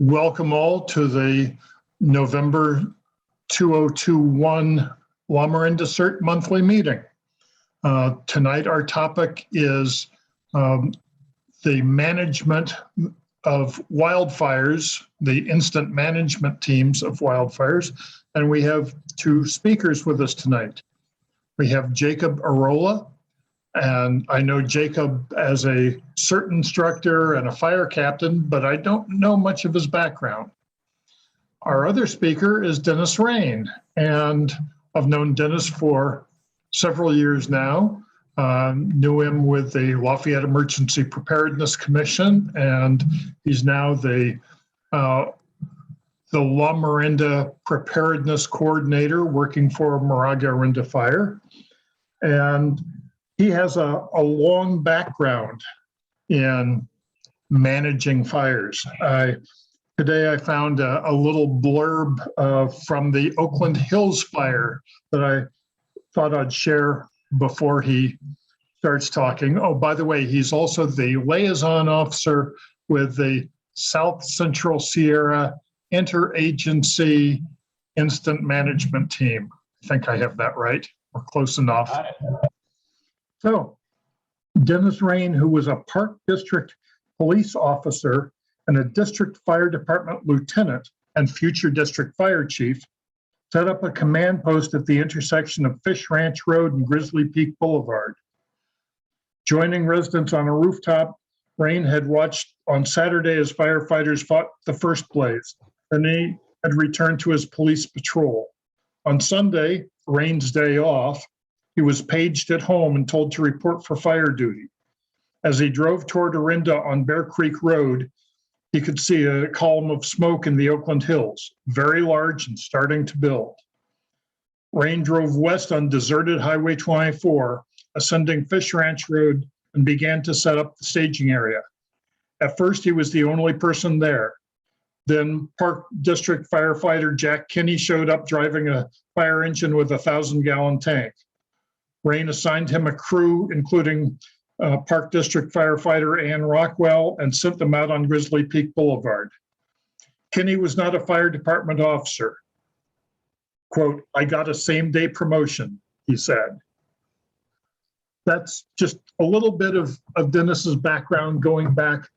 Welcome all to the November 2021 Lamorinda CERT monthly meeting. Tonight our topic is the management of wildfires, the instant management teams of wildfires, and we have two speakers with us tonight. We have Jacob Airola, and I know Jacob as a CERT instructor and a fire captain, but I don't know much of his background. Our other speaker is Dennis Rein, and I've known Dennis for several years now. Knew him with the Lafayette Emergency Preparedness Commission, and he's now the Lamorinda Preparedness Coordinator working for Moraga-Orinda Fire. And he has a long background in managing fires. Today I found a little blurb from the Oakland Hills fire that I thought I'd share before he starts talking. Oh, by the way, he's also the liaison officer with the South Central Sierra Interagency Instant Management Team. I think I have that right, or close enough. So, Dennis Rein, who was a Park District police officer and a district fire department lieutenant and future district fire chief, set up a command post at the intersection of Fish Ranch Road and Grizzly Peak Boulevard. Joining residents on a rooftop, Rein had watched on Saturday as firefighters fought the first blaze. Then he had returned to his police patrol. On Sunday, Rein's day off, he was paged at home and told to report for fire duty. As he drove toward Orinda on Bear Creek Road, he could see a column of smoke in the Oakland Hills, very large and starting to build. Rein drove west on deserted Highway 24, ascending Fish Ranch Road, and began to set up the staging area. At first, he was the only person there. Then Park District firefighter Jack Kinney showed up driving a fire engine with a 1,000-gallon tank. Rein assigned him a crew, including Park District firefighter Ann Rockwell, and sent them out on Grizzly Peak Boulevard. Kinney was not a fire department officer. Quote, "I got a same-day promotion," he said. That's just a little bit of Dennis's background going back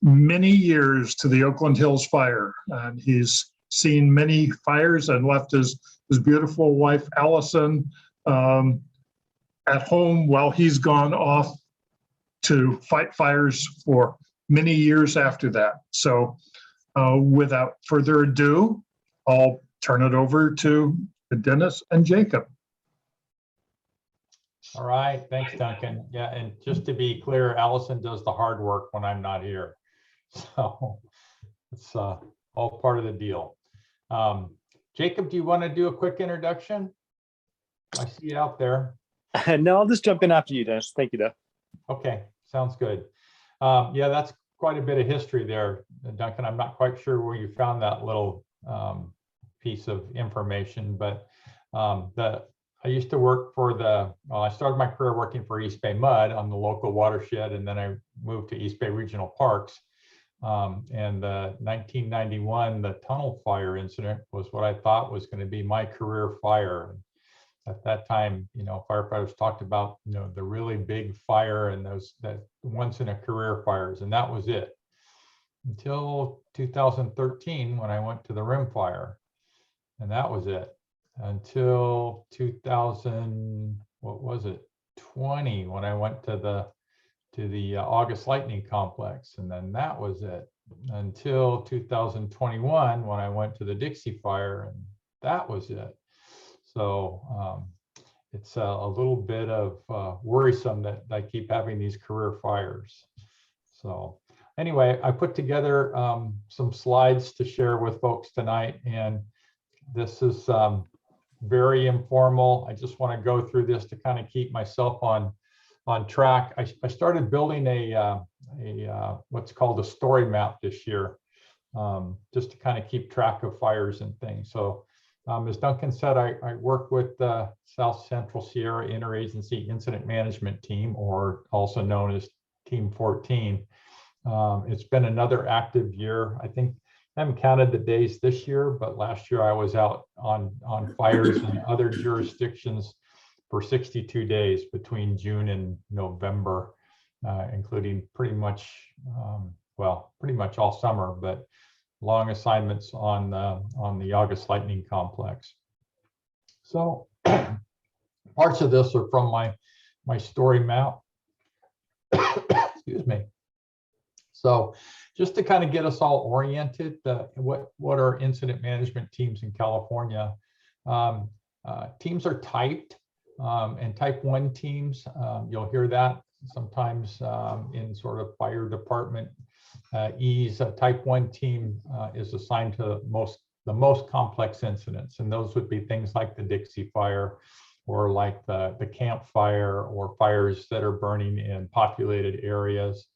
many years to the Oakland Hills fire. And he's seen many fires and left his beautiful wife, Allison, at home while he's gone off to fight fires for many years after that. So without further ado, I'll turn it over to Dennis and Jacob. All right, thanks, Duncan. Yeah, and just to be clear, Allison does the hard work when I'm not here. So it's all part of the deal. Jacob, do you want to do a quick introduction? I see you out there. No, I'll just jump in after you, Dennis. Thank you, though. Okay, sounds good. Yeah, that's quite a bit of history there, Duncan. I'm not quite sure where you found that little piece of information, but I used to work for I started my career working for East Bay Mud on the local watershed, and then I moved to East Bay Regional Parks. And 1991, the tunnel fire incident was what I thought was going to be my career fire. At that time, firefighters talked about, the really big fire and that once in a career fires, and that was it. Until 2013, when I went to the rim fire, and that was it. Until 2020, when I went to the August Lightning Complex, and then that was it. Until 2021, when I went to the Dixie Fire, and that was it. So it's a little bit of worrisome that I keep having these career fires. So anyway, I put together some slides to share with folks tonight, and this is very informal. I just want to go through this to kind of keep myself on track. I started building a what's called a story map this year, just to kind of keep track of fires and things. So as Duncan said, I work with the South Central Sierra Interagency Incident Management Team, or also known as Team 14. It's been another active year. I think I haven't counted the days this year, but last year I was out on fires in other jurisdictions for 62 days between June and November, including pretty much, well, pretty much all summer, but long assignments on the August lightning complex. So parts of this are from my story map. Excuse me. So just to kind of get us all oriented, what are incident management teams in California? Teams are typed, and type 1 teams, you'll hear that sometimes in sort of fire department ease. A type 1 team is assigned to the most complex incidents, and those would be things like the Dixie Fire, or like the Camp Fire, or fires that are burning in populated areas.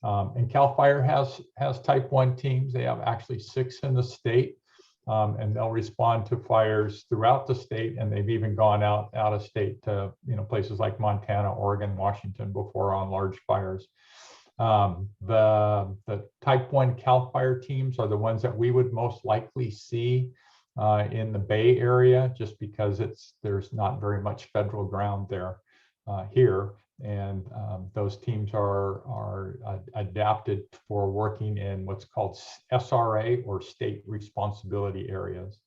And CAL FIRE has type 1 teams. They have actually 6 in the state, and they'll respond to fires throughout the state. And they've even gone out of state to places like Montana, Oregon, Washington before on large fires. The type 1 CAL FIRE teams are the ones that we would most likely see in the Bay Area, just because there's not very much federal ground there here. And those teams are adapted for working in what's called SRA, or state responsibility areas.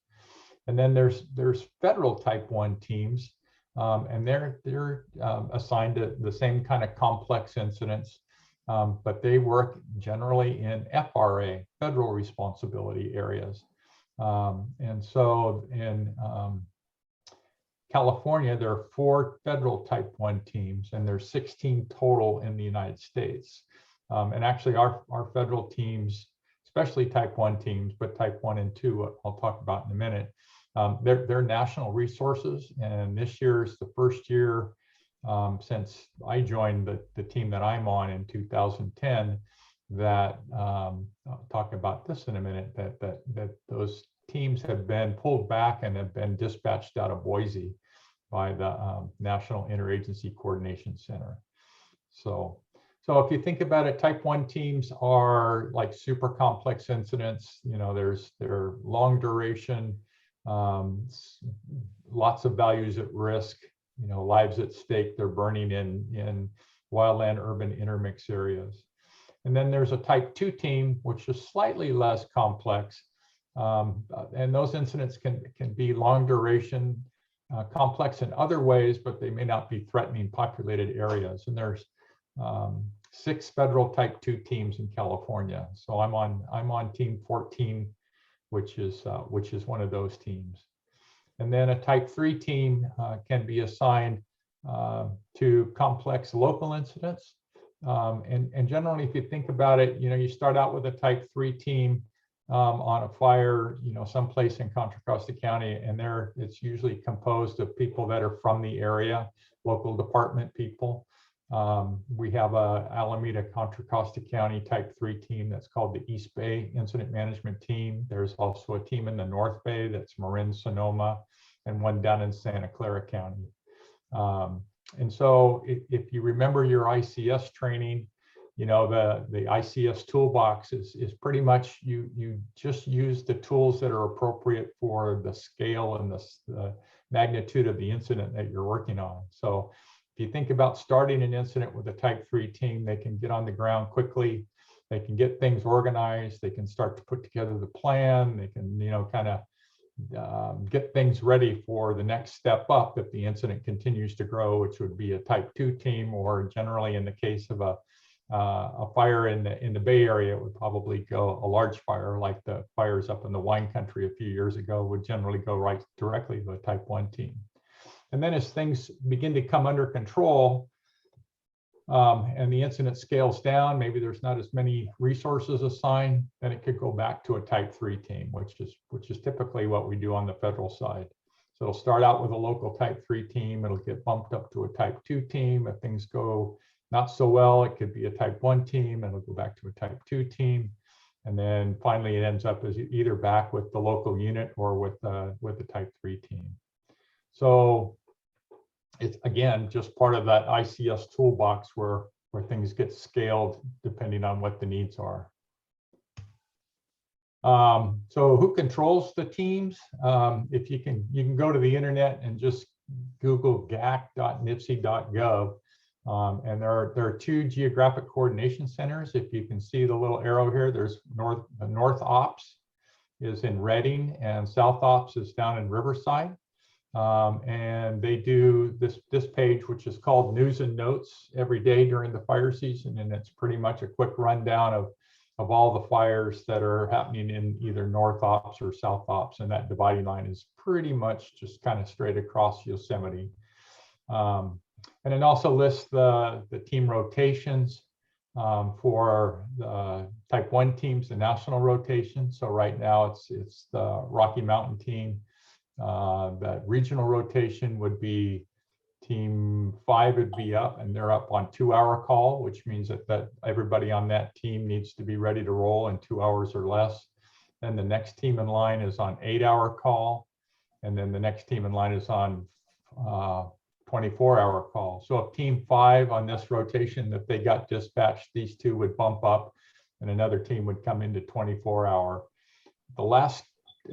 And then there's federal type 1 teams, and they're assigned to the same kind of complex incidents, but they work generally in FRA, federal responsibility areas. And so in California, there are 4 federal type 1 teams, and there's 16 total in the United States. And actually our federal teams, especially type 1 teams, but type 1 and 2, I'll talk about in a minute, they're national resources. And this year is the first year since I joined the team that I'm on in 2010 that, I'll talk about this in a minute, that those teams have been pulled back and have been dispatched out of Boise by the National Interagency Coordination Center. So if you think about it, type 1 teams are like super complex incidents. They're long duration, lots of values at risk, lives at stake. They're burning in wildland urban intermix areas. And then there's a type 2 team, which is slightly less complex. And those incidents can be long duration, complex in other ways, but they may not be threatening populated areas. And there's 6 federal type 2 teams in California. So I'm on team 14, which is one of those teams. And then a type 3 team can be assigned to complex local incidents. And generally, if you think about it, you start out with a type 3 team on a fire, someplace in Contra Costa County, and it's usually composed of people that are from the area, local department people. We have a Alameda Contra Costa County type 3 team that's called the East Bay Incident Management Team. There's also a team in the North Bay that's Marin, Sonoma, and one down in Santa Clara County. And so if you remember your ICS training, the ICS toolbox is pretty much you just use the tools that are appropriate for the scale and the magnitude of the incident that you're working on. So if you think about starting an incident with a type 3 team, they can get on the ground quickly, they can get things organized, they can start to put together the plan, they can kind of get things ready for the next step up if the incident continues to grow, which would be a type 2 team, or generally in the case of a fire in the Bay Area, it would probably go a large fire like the fires up in the wine country a few years ago would generally go right directly to a type 1 team. And then as things begin to come under control and the incident scales down, maybe there's not as many resources assigned, then it could go back to a type 3 team, which is typically what we do on the federal side. So it'll start out with a local type 3 team, it'll get bumped up to a type 2 team. If things go not so well, it could be a type 1 team, and it'll go back to a type 2 team. And then finally it ends up as either back with the local unit or with the type 3 team. So it's, again, just part of that ICS toolbox where where things get scaled depending on what the needs are. So who controls the teams? If you can go to the internet and just Google gac.nipsey.gov. And there are two geographic coordination centers. If you can see the little arrow here, there's North Ops is in Redding and South Ops is down in Riverside. And they do this page, which is called News and Notes, every day during the fire season. And it's pretty much a quick rundown of all the fires that are happening in either North Ops or South Ops. And that dividing line is pretty much just kind of straight across Yosemite. And it also lists the team rotations for the type 1 teams, the national rotation. So right now it's the Rocky Mountain team. That regional rotation would be team 5 would be up, and they're up on 2-hour call, which means that everybody on that team needs to be ready to roll in 2 hours or less. Then the next team in line is on 8-hour call. And then the next team in line is on 24-hour call. So if team 5 on this rotation, if they got dispatched, these two would bump up and another team would come into 24-hour. The last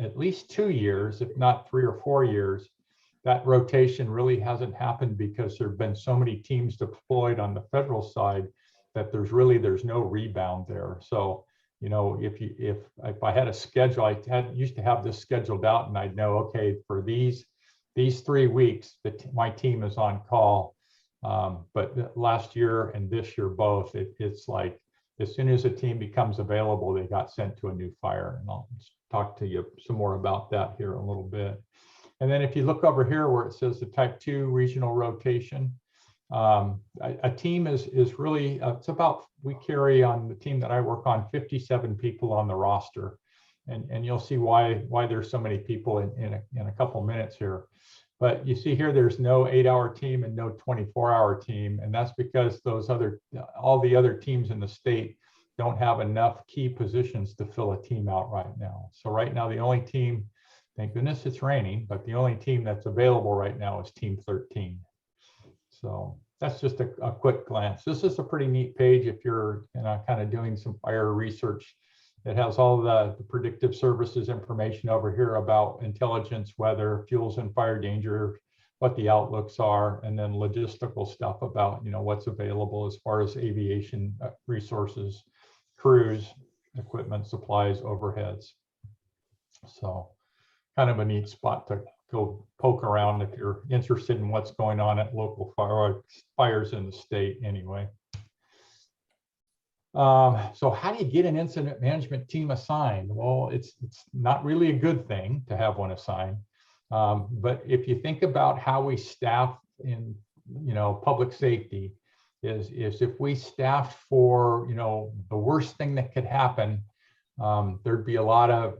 at least 2 years, if not 3 or 4 years, that rotation really hasn't happened because there have been so many teams deployed on the federal side that there's no rebound there. So, you know, if I had a schedule, I used to have this scheduled out, and I'd know, okay, for these 3 weeks, my team is on call. But last year and this year both, it's like as soon as a team becomes available, they got sent to a new fire. And I'll talk to you some more about that here in a little bit. And then if you look over here where it says the type 2 regional rotation, a team is really, it's about, we carry on the team that I work on 57 people on the roster. And you'll see why there's so many people in a couple minutes here. But you see here, there's no 8-hour team and no 24-hour team. And that's because all the other teams in the state don't have enough key positions to fill a team out right now. So right now, the only team, thank goodness it's raining, but the only team that's available right now is team 13. So that's just a quick glance. This is a pretty neat page if you're kind of doing some fire research. It has all the predictive services information over here about intelligence, weather, fuels and fire danger, what the outlooks are, and then logistical stuff about, you know, what's available as far as aviation resources, crews, equipment, supplies, overheads. So kind of a neat spot to go poke around if you're interested in what's going on at local fires in the state anyway. So how do you get an incident management team assigned? Well, it's not really a good thing to have one assigned. But if you think about how we staff in, you know, public safety, is if we staffed for, you know, the worst thing that could happen, there'd be a lot of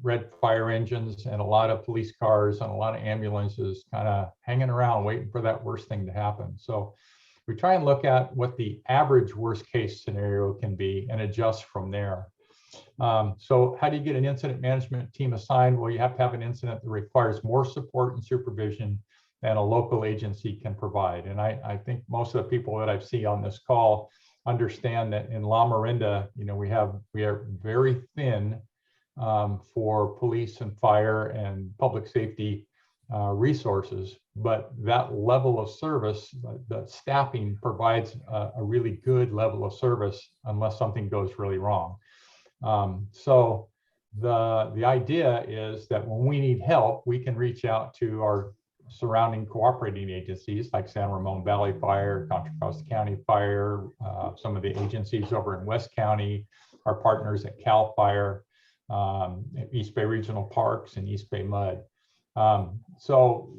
red fire engines and a lot of police cars and a lot of ambulances kind of hanging around waiting for that worst thing to happen. So we try and look at what the average worst case scenario can be and adjust from there. So how do you get an incident management team assigned? Well, you have to have an incident that requires more support and supervision than a local agency can provide. And I think most of the people that I see on this call understand that in Lamorinda, you know, we are very thin for police and fire and public safety resources, but that level of service, the staffing provides a really good level of service unless something goes really wrong. So the idea is that when we need help, we can reach out to our surrounding cooperating agencies like San Ramon Valley Fire, Contra Costa County Fire, some of the agencies over in West County, our partners at CAL Fire, East Bay Regional Parks and East Bay Mud. So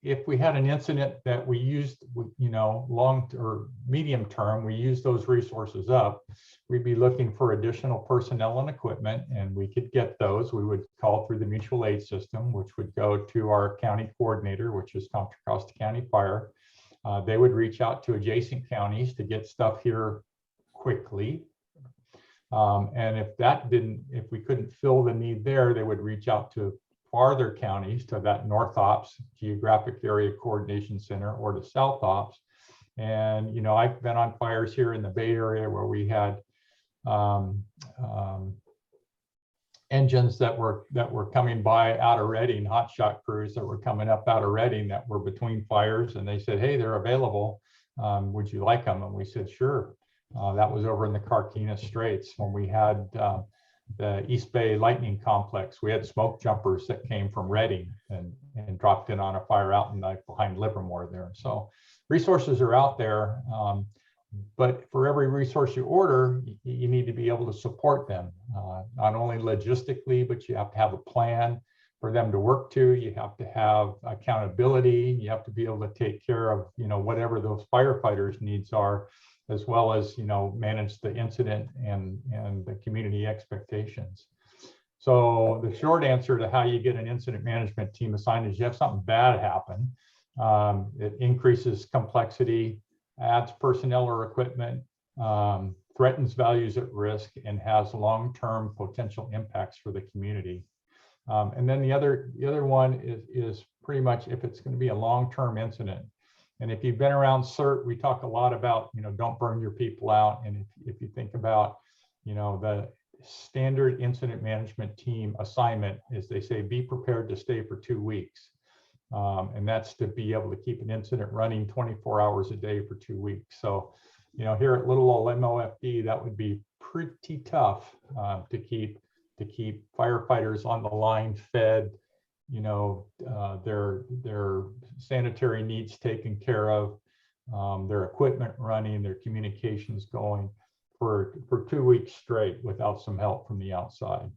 if we had an incident that we used, you know, long or medium term, we use those resources up, we'd be looking for additional personnel and equipment, and we could get those. We would call through the mutual aid system, which would go to our county coordinator, which is Contra Costa County Fire. They would reach out to adjacent counties to get stuff here quickly. And if we couldn't fill the need there, they would reach out to farther counties, to that North Ops Geographic Area Coordination Center or to South Ops, And, you know, I've been on fires here in the Bay Area where we had engines that were coming by out of Redding, hotshot crews that were coming up out of Redding that were between fires, and they said, hey, they're available. Would you like them? And we said, sure. That was over in the Carquinez Straits when we had the East Bay Lightning Complex. We had smoke jumpers that came from Redding and dropped in on a fire out in behind Livermore there. So resources are out there, but for every resource you order, you need to be able to support them, not only logistically, but you have to have a plan for them to work to. You have to have accountability. You have to be able to take care of, you know, whatever those firefighters' needs are, as well as, you know, manage the incident and the community expectations. So the short answer to how you get an incident management team assigned is you have something bad happen. It increases complexity, adds personnel or equipment, threatens values at risk, and has long-term potential impacts for the community. And then the other one is pretty much if it's going to be a long-term incident. And if you've been around CERT, we talk a lot about, you know, don't burn your people out. And if you think about, you know, the standard incident management team assignment is they say, be prepared to stay for 2 weeks. And that's to be able to keep an incident running 24 hours a day for 2 weeks. So, you know, here at little old MOFD, that would be pretty tough to keep firefighters on the line fed, you know, their sanitary needs taken care of, their equipment running, their communications going for 2 weeks straight without some help from the outside.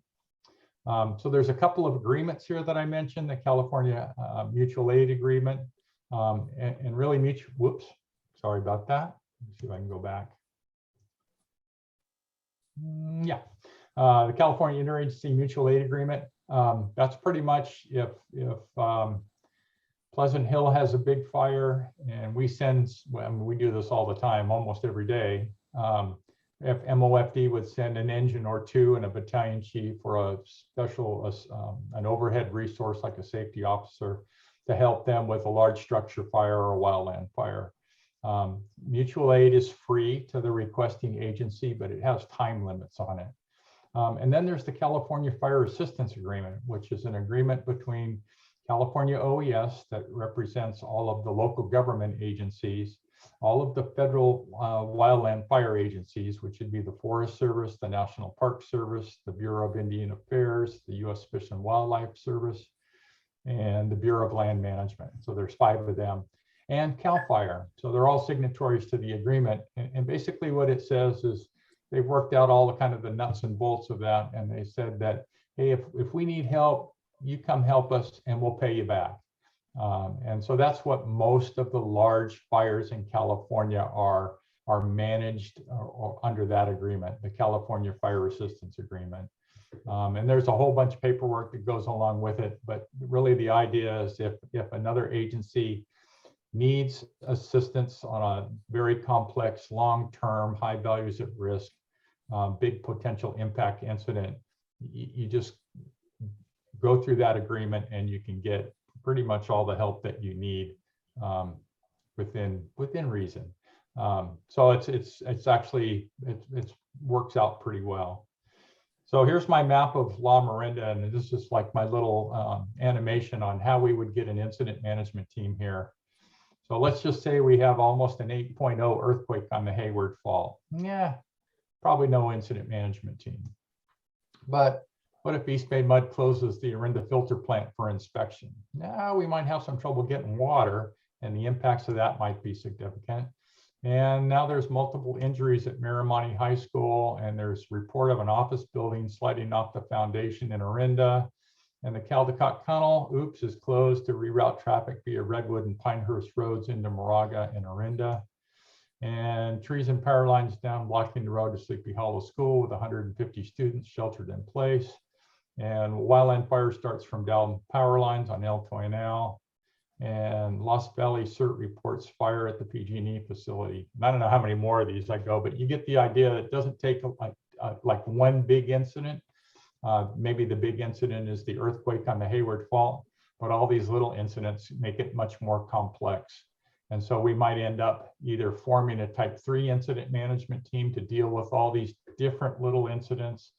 So there's a couple of agreements here that I mentioned, the California Mutual Aid Agreement, and really mutual, whoops, sorry about that. Let's see if I can go back. Yeah, the California Interagency Mutual Aid Agreement. That's pretty much if Pleasant Hill has a big fire, and we send, well, we do this all the time, almost every day. If MOFD would send an engine or two and a battalion chief or a special, an overhead resource like a safety officer to help them with a large structure fire or a wildland fire. Mutual aid is free to the requesting agency, but it has time limits on it. And then there's the California Fire Assistance Agreement, which is an agreement between California OES that represents all of the local government agencies, all of the federal wildland fire agencies, which would be the Forest Service, the National Park Service, the Bureau of Indian Affairs, the U.S. Fish and Wildlife Service, and the Bureau of Land Management. So there's 5 of them, and CAL FIRE. So they're all signatories to the agreement. And basically what it says is they've worked out all the kind of the nuts and bolts of that. And they said that, hey, if we need help, you come help us and we'll pay you back. And so that's what most of the large fires in California are managed or under that agreement, the California Fire Assistance Agreement. And there's a whole bunch of paperwork that goes along with it. But really the idea is if another agency needs assistance on a very complex, long-term, high values at risk, big potential impact incident, you just go through that agreement and you can get pretty much all the help that you need within reason. So it's actually, it works out pretty well. So here's my map of Lamorinda, and this is like my little animation on how we would get an incident management team here. So let's just say we have almost an 8.0 earthquake on the Hayward Fault. Yeah, probably no incident management team. But what if East Bay Mud closes the Orinda filter plant for inspection? Now we might have some trouble getting water, and the impacts of that might be significant. And now there's multiple injuries at Miramonte High School, and there's report of an office building sliding off the foundation in Orinda. And the Caldecott Tunnel, oops, is closed to reroute traffic via Redwood and Pinehurst roads into Moraga and Orinda. And trees and power lines down blocking the road to Sleepy Hollow School with 150 students sheltered in place. And wildland fire starts from down power lines on El Toinal. And Lost Valley CERT reports fire at the PG&E facility. I don't know how many more of these I go, but you get the idea that it doesn't take like one big incident. Maybe the big incident is the earthquake on the Hayward Fault, but all these little incidents make it much more complex. And so we might end up either forming a type 3 incident management team to deal with all these different little incidents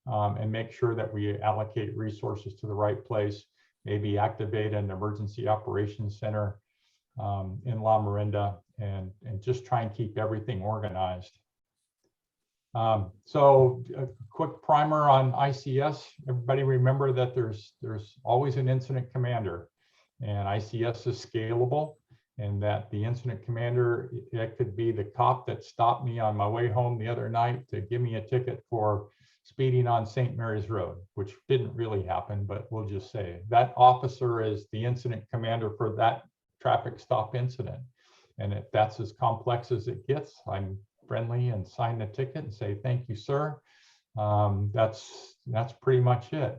and make sure that we allocate resources to the right place, maybe activate an emergency operations center in Lamorinda and just try and keep everything organized. So a quick primer on ICS. Everybody remember that there's always an incident commander, and ICS is scalable, and that the incident commander, it could be the cop that stopped me on my way home the other night to give me a ticket for speeding on St. Mary's Road, which didn't really happen, but we'll just say that officer is the incident commander for that traffic stop incident. And if that's as complex as it gets, I'm friendly and sign the ticket and say, thank you, sir. That's pretty much it.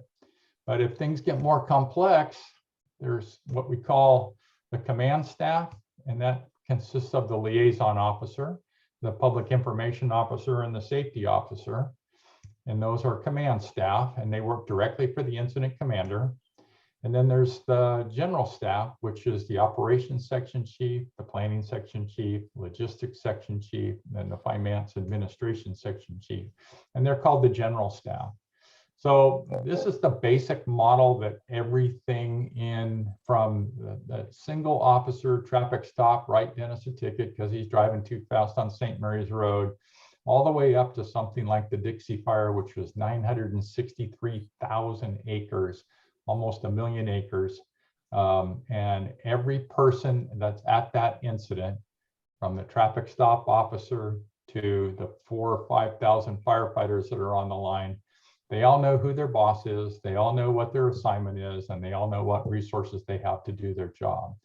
But if things get more complex, there's what we call the command staff, and that consists of the liaison officer, the public information officer, and the safety officer. And those are command staff, and they work directly for the incident commander. And then there's the general staff, which is the operations section chief, the planning section chief, logistics section chief, and the finance administration section chief. And they're called the general staff. So this is the basic model that everything in from the single officer traffic stop, write Dennis a ticket because he's driving too fast on St. Mary's Road, all the way up to something like the Dixie Fire, which was 963,000 acres, almost 1 million acres. And every person that's at that incident, from the traffic stop officer to the 4,000 or 5,000 firefighters that are on the line, they all know who their boss is, they all know what their assignment is, and they all know what resources they have to do their job.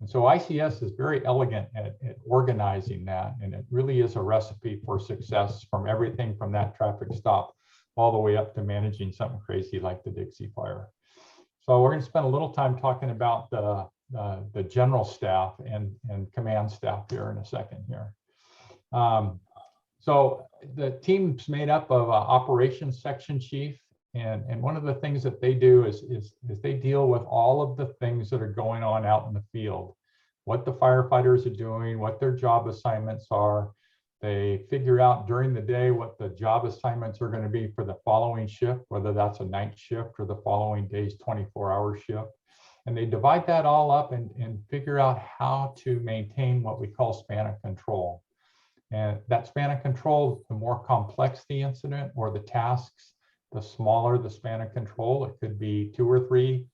And so ICS is very elegant at organizing that, and it really is a recipe for success from everything from that traffic stop all the way up to managing something crazy like the Dixie Fire. So we're going to spend a little time talking about the general staff and command staff here in a second here. So the team's made up of operations section chief, and one of the things that they do is they deal with all of the things that are going on out in the field, what the firefighters are doing, what their job assignments are. They figure out during the day what the job assignments are going to be for the following shift, whether that's a night shift or the following day's 24-hour shift. And they divide that all up and figure out how to maintain what we call span of control. And that span of control, the more complex the incident or the tasks, the smaller the span of control. It could be 2 or 3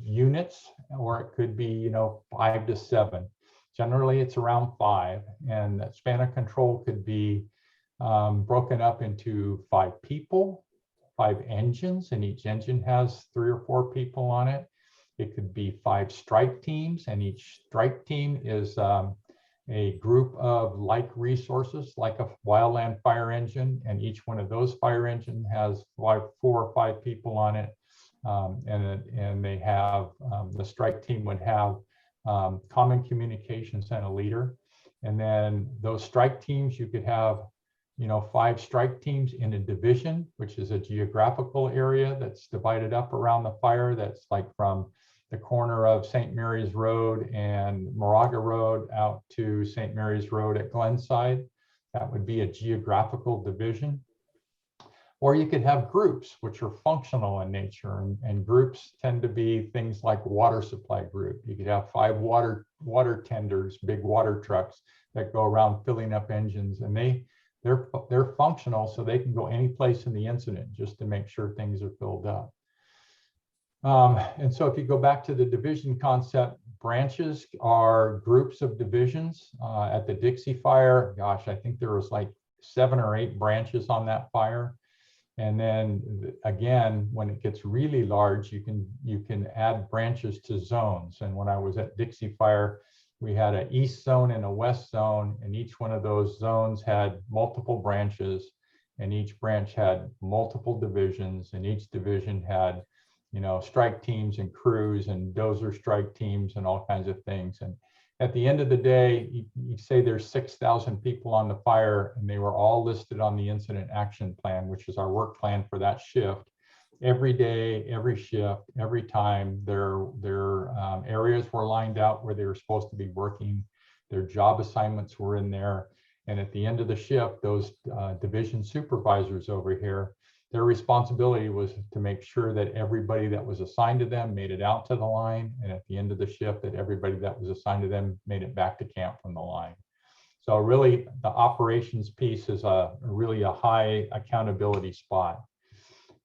units, or it could be 5 to 7. Generally, it's around 5, and that span of control could be broken up into 5 people, 5 engines, and each engine has 3 or 4 people on it. It could be 5 strike teams, and each strike team is a group of like resources, like a wildland fire engine, and each one of those fire engine has 4 or 5 people on it, and they have the strike team would have common communications and a leader. And then those strike teams, you could have 5 strike teams in a division, which is a geographical area that's divided up around the fire. That's like from the corner of St. Mary's Road and Moraga Road out to St. Mary's Road at Glenside. That would be a geographical division. Or you could have groups, which are functional in nature, and groups tend to be things like water supply group. You could have 5 water tenders, big water trucks that go around filling up engines, and they're functional, so they can go any place in the incident just to make sure things are filled up. And so if you go back to the division concept, branches are groups of divisions. At the Dixie Fire, gosh, I think there was like 7 or 8 branches on that fire. And then again, when it gets really large, you can add branches to zones. And when I was at Dixie Fire, we had an east zone and a west zone, and each one of those zones had multiple branches, and each branch had multiple divisions, and each division had strike teams and crews and dozer strike teams and all kinds of things. And at the end of the day, you say there's 6,000 people on the fire, and they were all listed on the incident action plan, which is our work plan for that shift. every day, every shift, every time their areas were lined out where they were supposed to be working. Their job assignments were in there. And at the end of the shift, those division supervisors over here, their responsibility was to make sure that everybody that was assigned to them made it out to the line. And at the end of the shift, that everybody that was assigned to them made it back to camp from the line. So really, the operations piece is really a high accountability spot.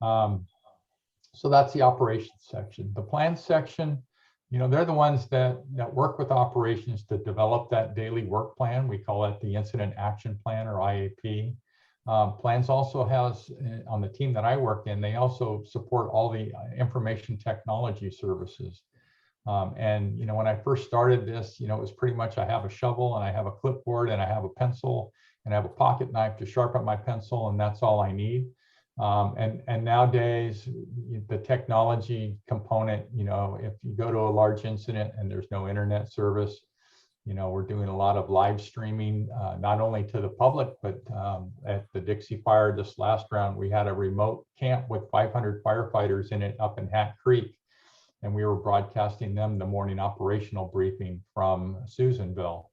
So that's the operations section. The plan section, they're the ones that work with operations to develop that daily work plan. We call it the Incident Action Plan, or IAP. Plans also has, on the team that I work in, they also support all the information technology services. And when I first started this, it was pretty much I have a shovel and I have a clipboard and I have a pencil and I have a pocket knife to sharpen my pencil, and that's all I need. And nowadays, the technology component, if you go to a large incident and there's no internet service, we're doing a lot of live streaming, not only to the public, but at the Dixie Fire this last round, we had a remote camp with 500 firefighters in it up in Hat Creek. And we were broadcasting them the morning operational briefing from Susanville.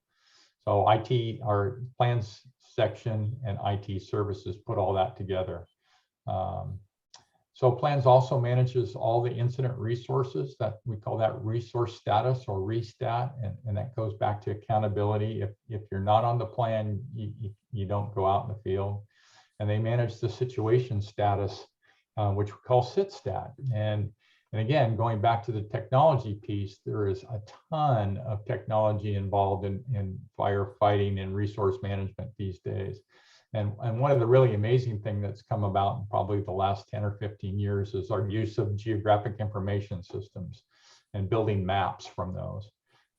So IT, our plans section, and IT services put all that together. So plans also manages all the incident resources. That we call that resource status, or restat, and that goes back to accountability. If you're not on the plan, you don't go out in the field. And they manage the situation status, which we call SITStat. And again, going back to the technology piece, there is a ton of technology involved in firefighting and resource management these days. And one of the really amazing things that's come about in probably the last 10 or 15 years is our use of geographic information systems and building maps from those.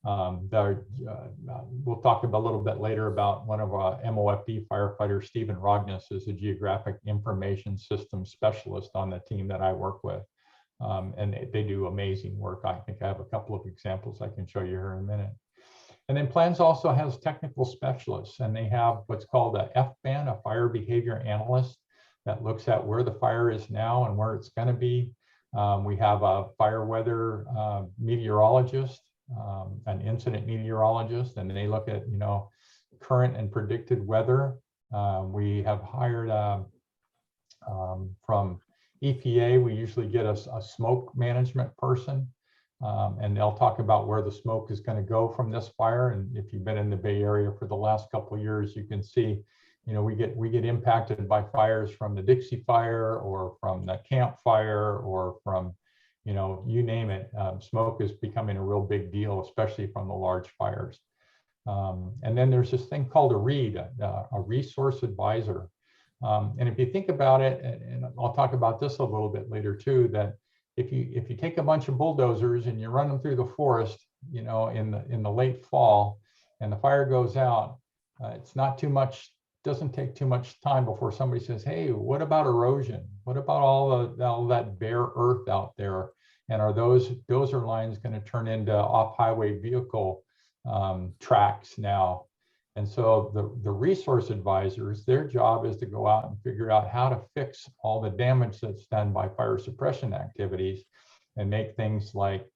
We'll talk a little bit later about one of our MOFB firefighters, Stephen Rognes, is a geographic information system specialist on the team that I work with. And they do amazing work. I think I have a couple of examples I can show you here in a minute. And then plans also has technical specialists, and they have what's called a FBAN, a fire behavior analyst, that looks at where the fire is now and where it's going to be. We have a fire weather meteorologist, an incident meteorologist, and they look at current and predicted weather. We have hired from EPA, we usually get a smoke management person, and they'll talk about where the smoke is going to go from this fire. And if you've been in the Bay Area for the last couple of years, you can see, we get impacted by fires from the Dixie Fire or from the Camp Fire or from, you name it. Smoke is becoming a real big deal, especially from the large fires. And then there's this thing called a READ, a resource advisor. And if you think about it, and I'll talk about this a little bit later too, that if you take a bunch of bulldozers and you run them through the forest, in the late fall, and the fire goes out, it's not too much, doesn't take too much time before somebody says, hey, what about erosion? What about all that bare earth out there? And are those dozer lines going to turn into off-highway vehicle tracks now? And so the resource advisors, their job is to go out and figure out how to fix all the damage that's done by fire suppression activities, and make things like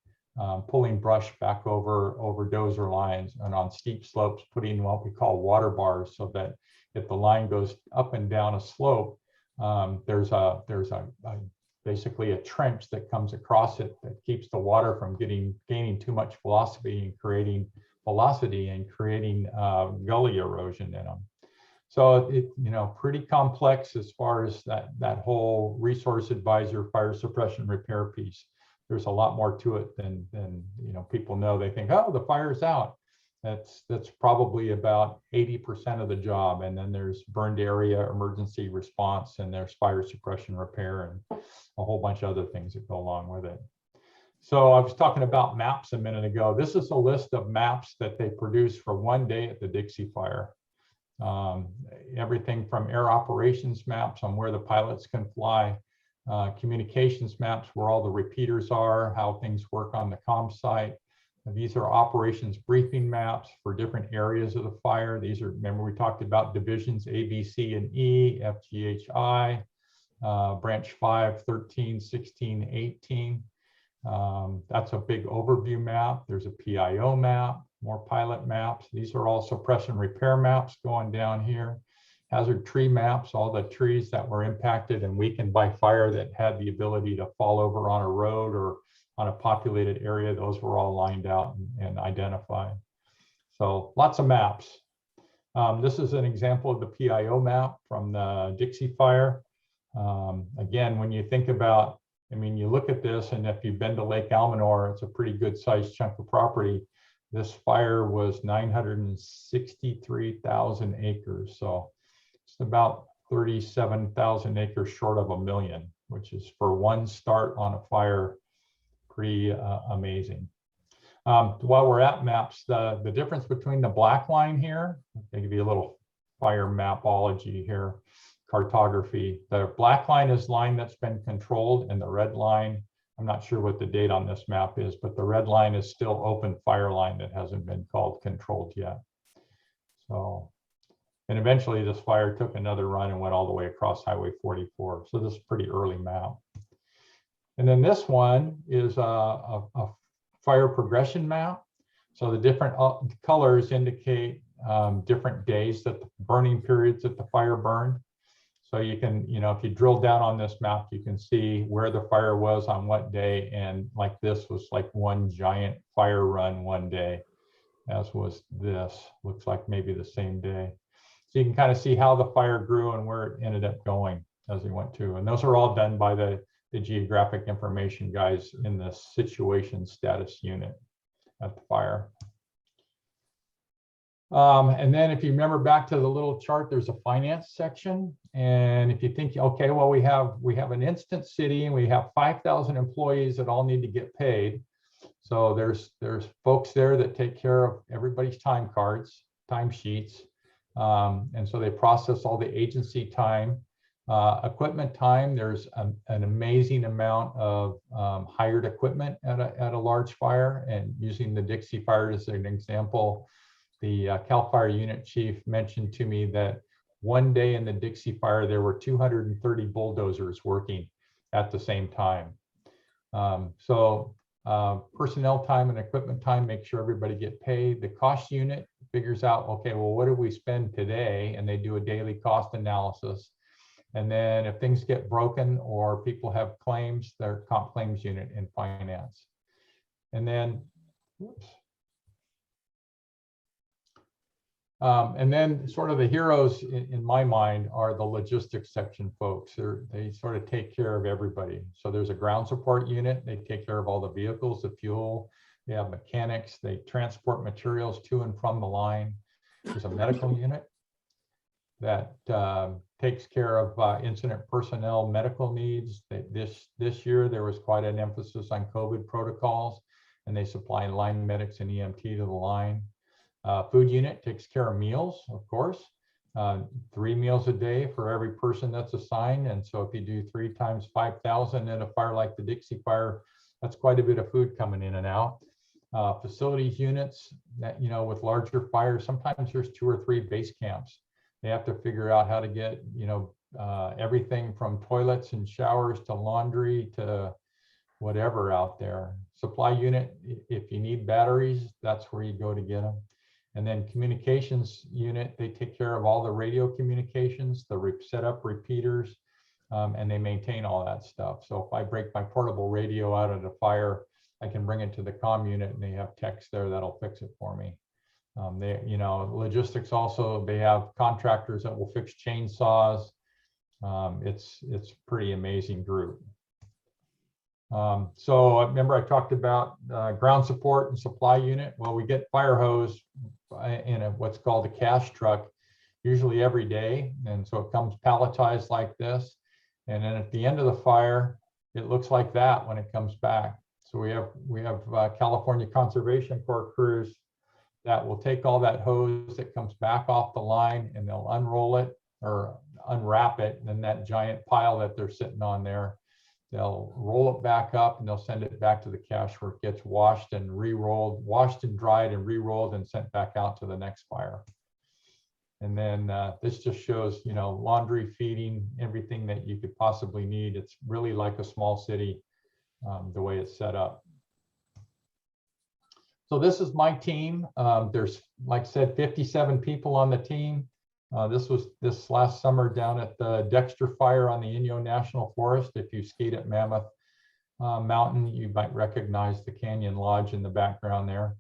pulling brush back over dozer lines, and on steep slopes putting what we call water bars, so that if the line goes up and down a slope, there's basically a trench that comes across it that keeps the water from gaining too much velocity and creating gully erosion in them. So it, pretty complex as far as that whole resource advisor fire suppression repair piece. There's a lot more to it than people know. They think, oh, the fire's out. That's probably about 80% of the job. And then there's burned area emergency response, and there's fire suppression repair, and a whole bunch of other things that go along with it. So I was talking about maps a minute ago. This is a list of maps that they produced for one day at the Dixie Fire. Everything from air operations maps on where the pilots can fly, communications maps where all the repeaters are, how things work on the comm site. These are operations briefing maps for different areas of the fire. These are, remember we talked about divisions A, B, C, and E, F, G, H, I. branch 5, 13, 16, 18. That's a big overview map. There's a PIO map, more pilot maps. These are all suppression repair maps going down here. Hazard tree maps, all the trees that were impacted and weakened by fire that had the ability to fall over on a road or on a populated area. Those were all lined out and identified. So lots of maps. This is an example of the PIO map from the Dixie Fire. Again, when you think about, I mean, you look at this, and if you've been to Lake Almanor, it's a pretty good sized chunk of property. This fire was 963,000 acres. So it's about 37,000 acres short of 1 million, which is for one start on a fire, pretty amazing. While we're at maps, the difference between the black line here, I'll give you a little fire mapology here, cartography. The black line is line that's been controlled, and the red line, I'm not sure what the date on this map is, but the red line is still open fire line that hasn't been called controlled yet. So, and eventually this fire took another run and went all the way across Highway 44. So this is a pretty early map. And then this one is a fire progression map. So the different colors indicate different days that the burning periods that the fire burned. So you can, you know, if you drill down on this map, you can see where the fire was on what day. And like this was like one giant fire run one day, as was this, looks like maybe the same day. So you can kind of see how the fire grew and where it ended up going as we went to. And those are all done by the geographic information guys in the situation status unit at the fire. And then if you remember back to the little chart, there's a finance section. And if you think, okay, well, we have an instant city and we have 5,000 employees that all need to get paid. So there's folks there that take care of everybody's time cards, time sheets. And so they process all the agency time, equipment time. There's an amazing amount of hired equipment at a large fire. And using the Dixie Fire as an example, the CAL FIRE unit chief mentioned to me that one day in the Dixie Fire, there were 230 bulldozers working at the same time. So personnel time and equipment time, make sure everybody get paid. The cost unit figures out, okay, well, what did we spend today? And they do a daily cost analysis. And then if things get broken or people have claims, their comp claims unit in finance. And then, whoops. And then sort of the heroes in my mind are the logistics section folks. They sort of take care of everybody. So there's a ground support unit. They take care of all the vehicles, the fuel. They have mechanics. They transport materials to and from the line. There's a medical unit that takes care of incident personnel medical needs. This year, there was quite an emphasis on COVID protocols, and they supply line medics and EMT to the line. Food unit takes care of meals, of course, 3 meals a day for every person that's assigned. And so if you do 3 times 5,000 at a fire like the Dixie Fire, that's quite a bit of food coming in and out. Facilities units that, you know, with larger fires, sometimes there's 2 or 3 base camps. They have to figure out how to get, you know, everything from toilets and showers to laundry to whatever out there. Supply unit, if you need batteries, that's where you go to get them. And then communications unit, they take care of all the radio communications, the set up repeaters, and they maintain all that stuff. So if I break my portable radio out at a fire, I can bring it to the comm unit and they have techs there that'll fix it for me. They, you know, logistics also, they have contractors that will fix chainsaws. It's a pretty amazing group. So I remember I talked about ground support and supply unit. Well, we get fire hose in what's called a cash truck, usually every day. And so it comes palletized like this. And then at the end of the fire, it looks like that when it comes back. So we have California Conservation Corps crews that will take all that hose that comes back off the line and they'll unroll it or unwrap it. And then that giant pile that they're sitting on there, they'll roll it back up and they'll send it back to the cache where it gets washed and re-rolled, washed and dried and re-rolled and sent back out to the next fire. And then this just shows, you know, laundry, feeding, everything that you could possibly need. It's really like a small city, the way it's set up. So this is my team. There's, like I said, 57 people on the team. This was this last summer down at the Dexter Fire on the Inyo National Forest. If you skied at Mammoth Mountain, you might recognize the Canyon Lodge in the background there.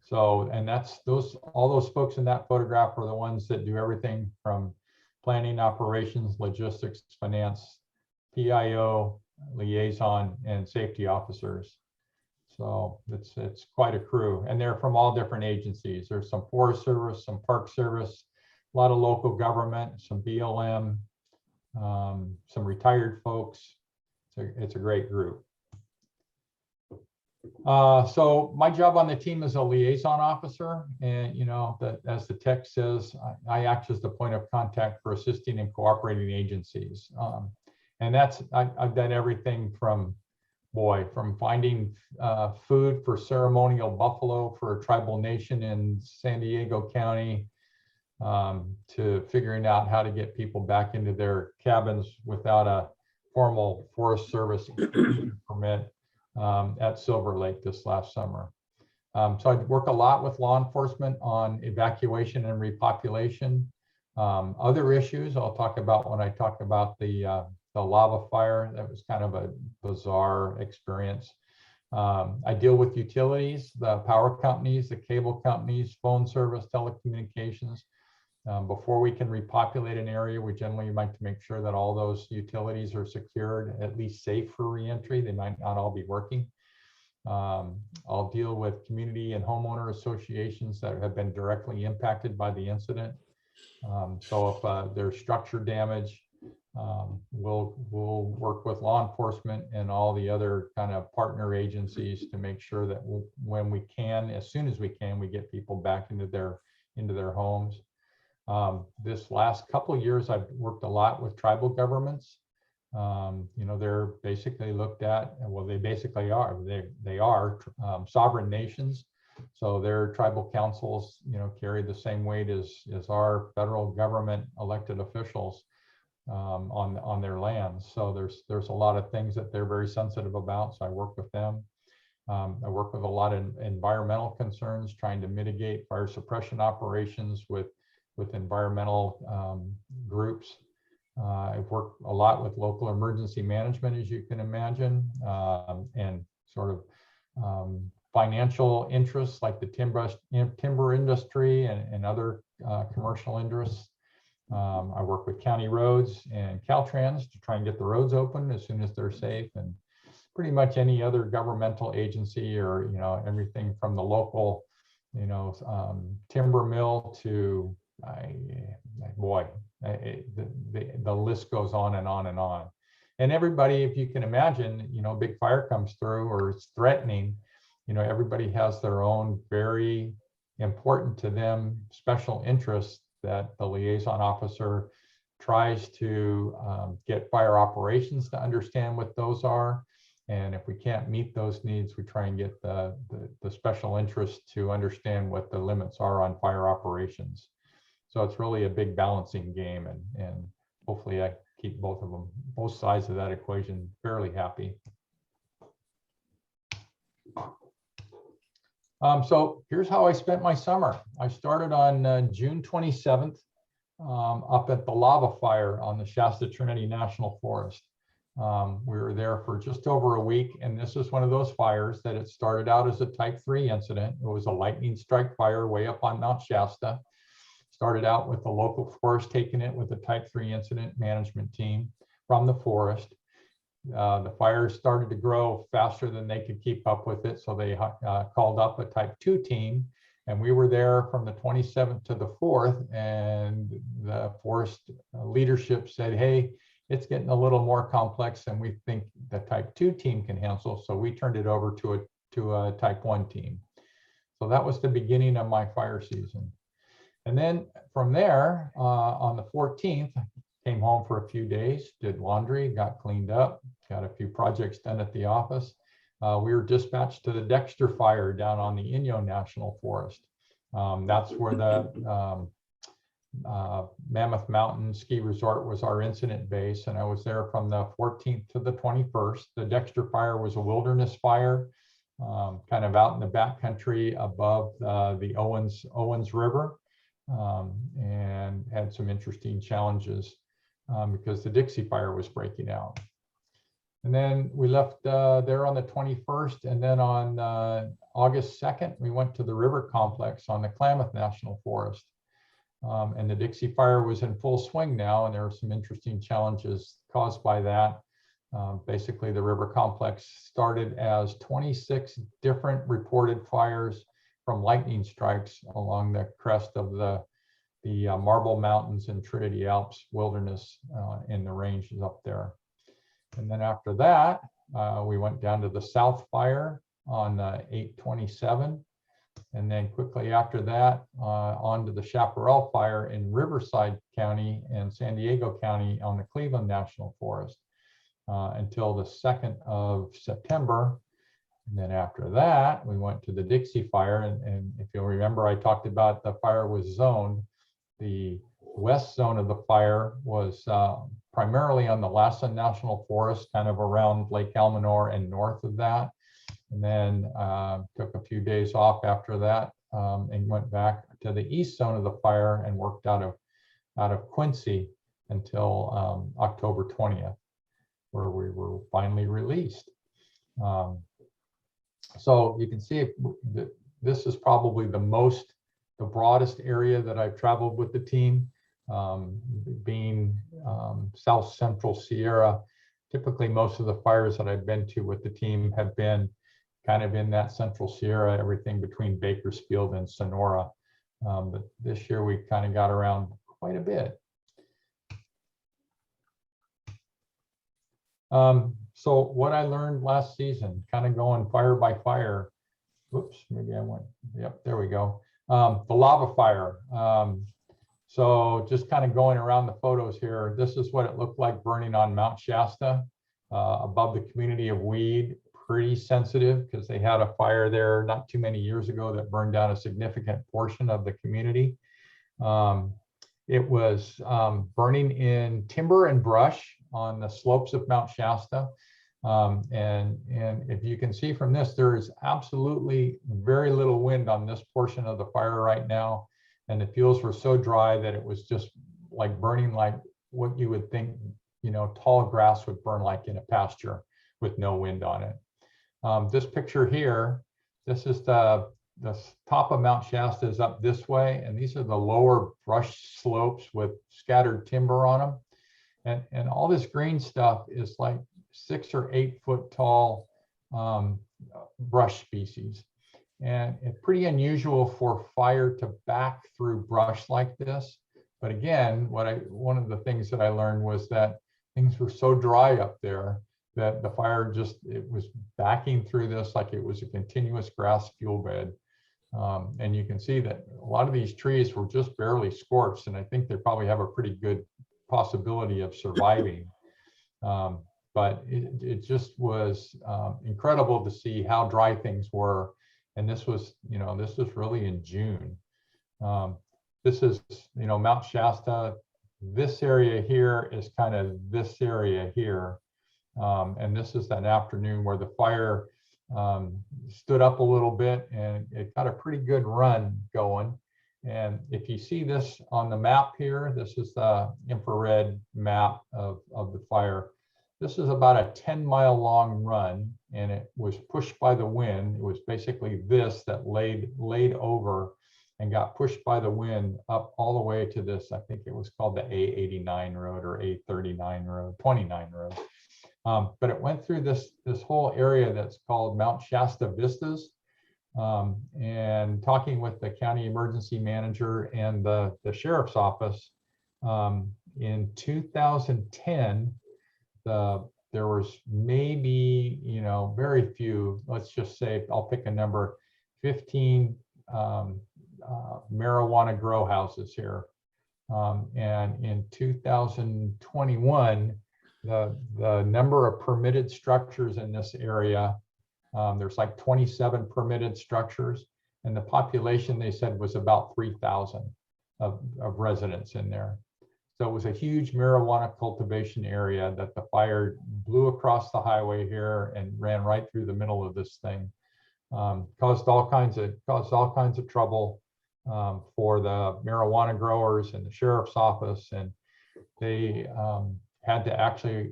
So, and that's all those folks in that photograph are the ones that do everything from planning, operations, logistics, finance, PIO, liaison, and safety officers. So it's quite a crew, and they're from all different agencies. There's some Forest Service, some Park Service, a lot of local government, some BLM, some retired folks. It's a great group. So my job on the team is a liaison officer, and you know that as the text says, I act as the point of contact for assisting and cooperating agencies, and that's I've done everything from finding food for ceremonial buffalo for a tribal nation in San Diego County, to figuring out how to get people back into their cabins without a formal Forest Service permit at Silver Lake this last summer. So I work a lot with law enforcement on evacuation and repopulation. Other issues I'll talk about when I talk about the lava fire. That was kind of a bizarre experience. I deal with utilities, the power companies, the cable companies, phone service, telecommunications. Before we can repopulate an area, we generally like to make sure that all those utilities are secured, at least safe for reentry. They might not all be working. I'll deal with community and homeowner associations that have been directly impacted by the incident. So if there's structure damage, we'll work with law enforcement and all the other kind of partner agencies to make sure that when we can, as soon as we can, we get people back into their homes. This last couple of years, I've worked a lot with tribal governments. You know, they're basically looked at, well, they basically are. They are sovereign nations. So their tribal councils, you know, carry the same weight as our federal government elected officials on their lands. So there's a lot of things that they're very sensitive about. So I work with them. I work with a lot of environmental concerns, trying to mitigate fire suppression operations with environmental groups. I've worked a lot with local emergency management, as you can imagine, and sort of financial interests like the timber industry and other commercial interests. I work with county roads and Caltrans to try and get the roads open as soon as they're safe, and pretty much any other governmental agency, or you know, everything from the local, you know, timber mill to the list goes on and on and on. And everybody, if you can imagine, you know, a big fire comes through or it's threatening, you know, everybody has their own very important to them special interests that the liaison officer tries to get fire operations to understand what those are. And if we can't meet those needs, we try and get the special interests to understand what the limits are on fire operations. So it's really a big balancing game, and hopefully I keep both sides of that equation fairly happy. So here's how I spent my summer. I started on June 27th up at the lava fire on the Shasta Trinity National Forest. We were there for just over a week, and this is one of those fires that it started out as a type 3 incident. It was a lightning strike fire way up on Mount Shasta. Started out with the local forest taking it with a type 3 incident management team from the forest. The fire started to grow faster than they could keep up with it, so they called up a type 2 team, and we were there from the 27th to the 4th, and the forest leadership said, hey, it's getting a little more complex than we think the type 2 team can handle, so we turned it over to a type 1 team. So that was the beginning of my fire season. And then from there, on the 14th, I came home for a few days, did laundry, got cleaned up, got a few projects done at the office. We were dispatched to the Dexter Fire down on the Inyo National Forest. That's where the Mammoth Mountain Ski Resort was our incident base, and I was there from the 14th to the 21st. The Dexter fire was a wilderness fire, kind of out in the backcountry above the Owens River, and had some interesting challenges because the Dixie fire was breaking out. And then we left there on the 21st, and then on August 2nd, we went to the river complex on the Klamath National Forest. And the Dixie fire was in full swing now, and there were some interesting challenges caused by that. Basically, the river complex started as 26 different reported fires from lightning strikes along the crest of the Marble Mountains and Trinity Alps wilderness in the ranges up there. And then after that, we went down to the South Fire on 8/27. And then quickly after that, on to the Chaparral Fire in Riverside County and San Diego County on the Cleveland National Forest until the 2nd of September. And then after that, we went to the Dixie Fire. And if you'll remember, I talked about the fire was zoned. The west zone of the fire was primarily on the Lassen National Forest, kind of around Lake Almanor and north of that. And then took a few days off after that and went back to the east zone of the fire and worked out of Quincy until October 20th, where we were finally released. So you can see that this is probably the broadest area that I've traveled with the team, being South Central Sierra. Typically, most of the fires that I've been to with the team have been kind of in that Central Sierra, everything between Bakersfield and Sonora. But this year we kind of got around quite a bit. So what I learned last season, kind of going fire by fire. Whoops, maybe I went, yep, there we go. The lava fire. So just kind of going around the photos here, this is what it looked like burning on Mount Shasta above the community of Weed. Pretty sensitive because they had a fire there not too many years ago that burned down a significant portion of the community. It was burning in timber and brush on the slopes of Mount Shasta. And if you can see from this, there is absolutely very little wind on this portion of the fire right now. And the fuels were so dry that it was just like burning like what you would think, you know, tall grass would burn like in a pasture with no wind on it. This picture here, this is the top of Mount Shasta is up this way, and these are the lower brush slopes with scattered timber on them. And all this green stuff is like 6 or 8 foot tall brush species. And it's pretty unusual for fire to back through brush like this. But again, one of the things that I learned was that things were so dry up there that the fire it was backing through this like it was a continuous grass fuel bed. And you can see that a lot of these trees were just barely scorched, and I think they probably have a pretty good possibility of surviving. But it just was incredible to see how dry things were. And this was, you know, this was really in June. This is, you know, Mount Shasta. This area here is kind of this area here. And this is an afternoon where the fire stood up a little bit and it got a pretty good run going. And if you see this on the map here, this is the infrared map of the fire. This is about a 10-mile long run, and it was pushed by the wind. It was basically this that laid over and got pushed by the wind up all the way to this. I think it was called the A89 road or A39 road, 29 road. But it went through this whole area that's called Mount Shasta Vistas. And talking with the county emergency manager and the sheriff's office, in 2010, there was maybe, you know, very few, let's just say, I'll pick a number, 15 marijuana grow houses here. And in 2021, the number of permitted structures in this area, there's like 27 permitted structures, and the population, they said, was about 3,000 of residents in there. So it was a huge marijuana cultivation area that the fire blew across the highway here and ran right through the middle of this thing. Caused all kinds of trouble for the marijuana growers and the sheriff's office, and they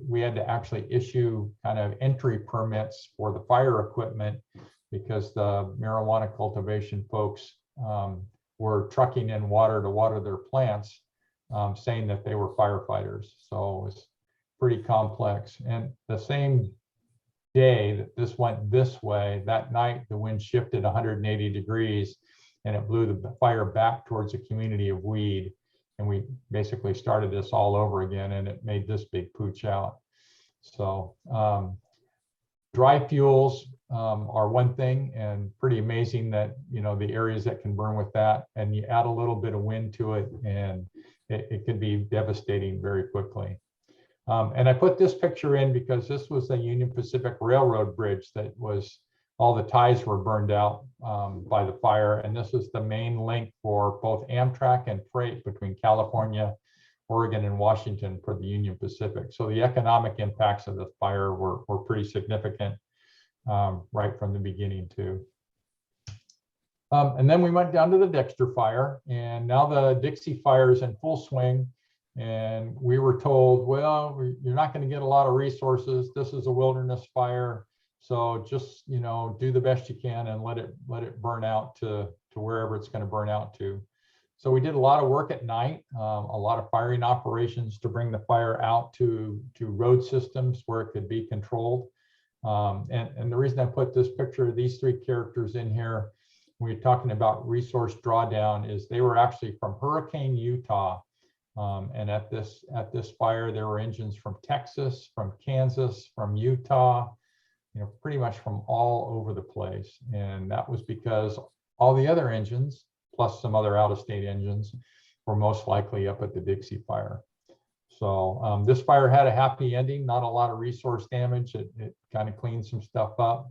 we had to actually issue kind of entry permits for the fire equipment because the marijuana cultivation folks were trucking in water to water their plants, saying that they were firefighters. So it was pretty complex. And the same day that this went this way, that night the wind shifted 180 degrees and it blew the fire back towards the community of Weed. And we basically started this all over again, and it made this big pooch out. So dry fuels are one thing, and pretty amazing that, you know, the areas that can burn with that, and you add a little bit of wind to it and it can be devastating very quickly. And I put this picture in because this was the Union Pacific Railroad bridge that was, all the ties were burned out by the fire. And this is the main link for both Amtrak and freight between California, Oregon, and Washington for the Union Pacific. So the economic impacts of the fire were pretty significant right from the beginning too. And then we went down to the Dexter fire, and now the Dixie fire is in full swing. And we were told, well, you're not going to get a lot of resources. This is a wilderness fire. So just, you know, do the best you can and let it burn out to wherever it's going to burn out to. So we did a lot of work at night, a lot of firing operations to bring the fire out to road systems where it could be controlled. And the reason I put this picture of these three characters in here, when we're talking about resource drawdown, is they were actually from Hurricane, Utah. And at this fire, there were engines from Texas, from Kansas, from Utah, you know, pretty much from all over the place. And that was because all the other engines, plus some other out-of-state engines, were most likely up at the Dixie fire. So this fire had a happy ending, not a lot of resource damage. It kind of cleaned some stuff up.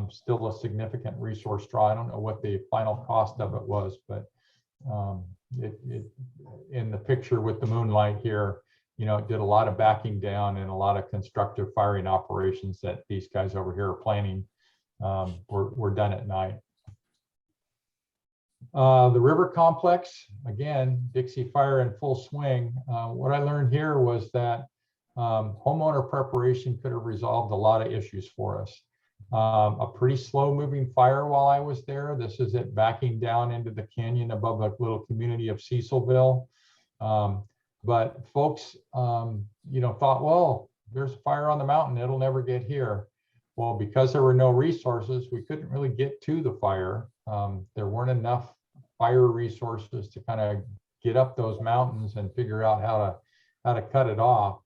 Still a significant resource draw. I don't know what the final cost of it was, but in the picture with the moonlight here, you know, it did a lot of backing down and a lot of constructive firing operations that these guys over here are planning were done at night. The river complex, again, Dixie fire in full swing. What I learned here was that homeowner preparation could have resolved a lot of issues for us. A pretty slow moving fire while I was there. This is it backing down into the canyon above a little community of Cecilville. But folks, you know, thought, well, there's a fire on the mountain, it'll never get here. Well, because there were no resources, we couldn't really get to the fire. There weren't enough fire resources to kind of get up those mountains and figure out how to cut it off.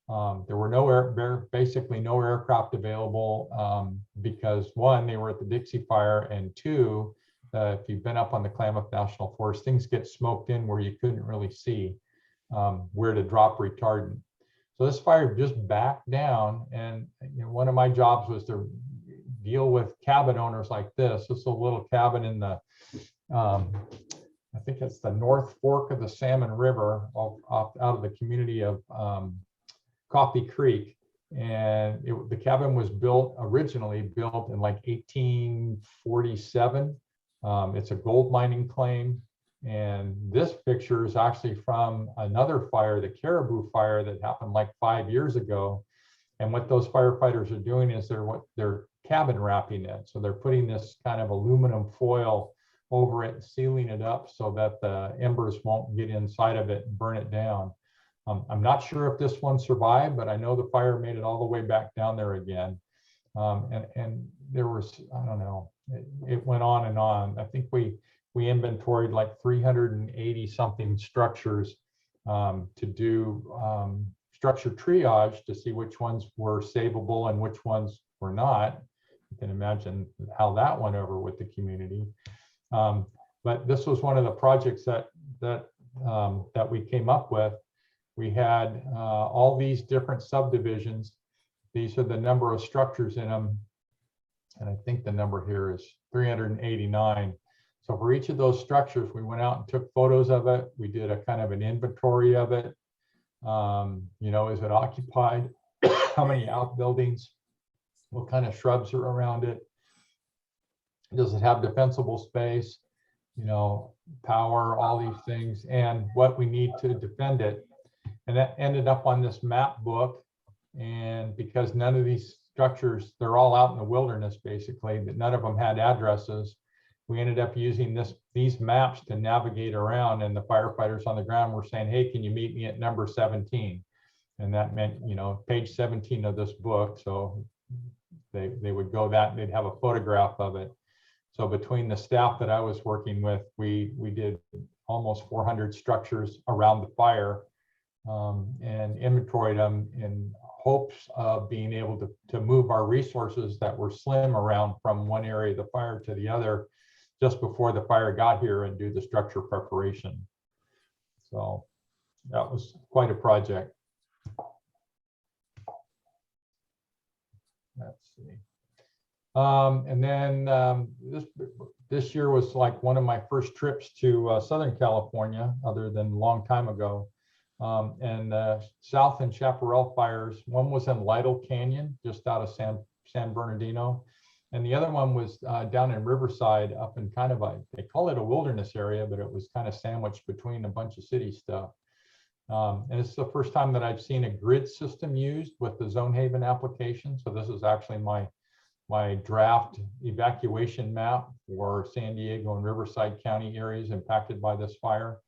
There were basically no aircraft available because one, they were at the Dixie fire, and two, if you've been up on the Klamath National Forest, things get smoked in where you couldn't really see where to drop retardant. So this fire just backed down, and you know, one of my jobs was to deal with cabin owners like this. This is a little cabin in the, I think it's the North Fork of the Salmon River, out of the community of Coffee Creek. And the cabin was originally built in like 1847. It's a gold mining claim. And this picture is actually from another fire, the Caribou fire that happened like 5 years ago. And what those firefighters are doing is they're cabin wrapping it. So they're putting this kind of aluminum foil over it, sealing it up so that the embers won't get inside of it and burn it down. I'm not sure if this one survived, but I know the fire made it all the way back down there again. And there was, I don't know, it went on and on. I think we inventoried like 380 something structures to do structure triage to see which ones were savable and which ones were not. You can imagine how that went over with the community. But this was one of the projects that we came up with. We had all these different subdivisions. These are the number of structures in them. And I think the number here is 389. So for each of those structures, we went out and took photos of it. We did a kind of an inventory of it. You know, is it occupied? How many outbuildings? What kind of shrubs are around it? Does it have defensible space? You know, power, all these things, and what we need to defend it. And that ended up on this map book. And because none of these structures, they're all out in the wilderness, basically, that none of them had addresses, we ended up using these maps to navigate around, and the firefighters on the ground were saying, hey, can you meet me at number 17? And that meant, you know, page 17 of this book. So they would go that and they'd have a photograph of it. So between the staff that I was working with, we did almost 400 structures around the fire, and inventoried them in hopes of being able to move our resources that were slim around from one area of the fire to the other just before the fire got here and do the structure preparation. So that was quite a project. Let's see. And then this year was like one of my first trips to Southern California, other than a long time ago. And South and Chaparral fires. One was in Lytle Canyon, just out of San Bernardino. And the other one was down in Riverside, up in kind of they call it a wilderness area, but it was kind of sandwiched between a bunch of city stuff. And it's the first time that I've seen a grid system used with the Zone Haven application. So this is actually my draft evacuation map for San Diego and Riverside County areas impacted by this fire.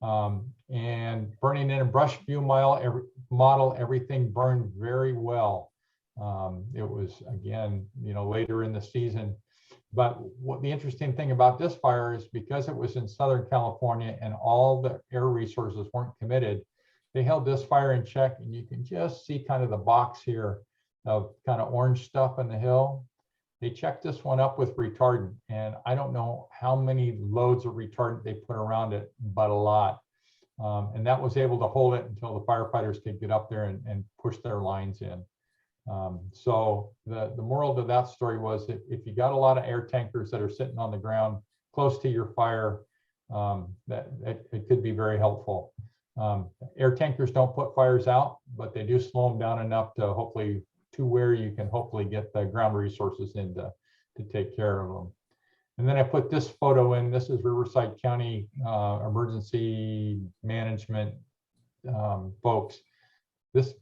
And burning in a brush view model, everything burned very well. It was, again, you know, later in the season. But what the interesting thing about this fire is because it was in Southern California and all the air resources weren't committed, they held this fire in check, and you can just see kind of the box here of kind of orange stuff on the hill. They checked this one up with retardant, and I don't know how many loads of retardant they put around it, but a lot. And that was able to hold it until the firefighters could get up there and push their lines in. So the moral to that story was if you got a lot of air tankers that are sitting on the ground close to your fire, that it could be very helpful. Air tankers don't put fires out, but they do slow them down enough to where you can hopefully get the ground resources in to take care of them. And then I put this photo in. This is Riverside County emergency management folks. This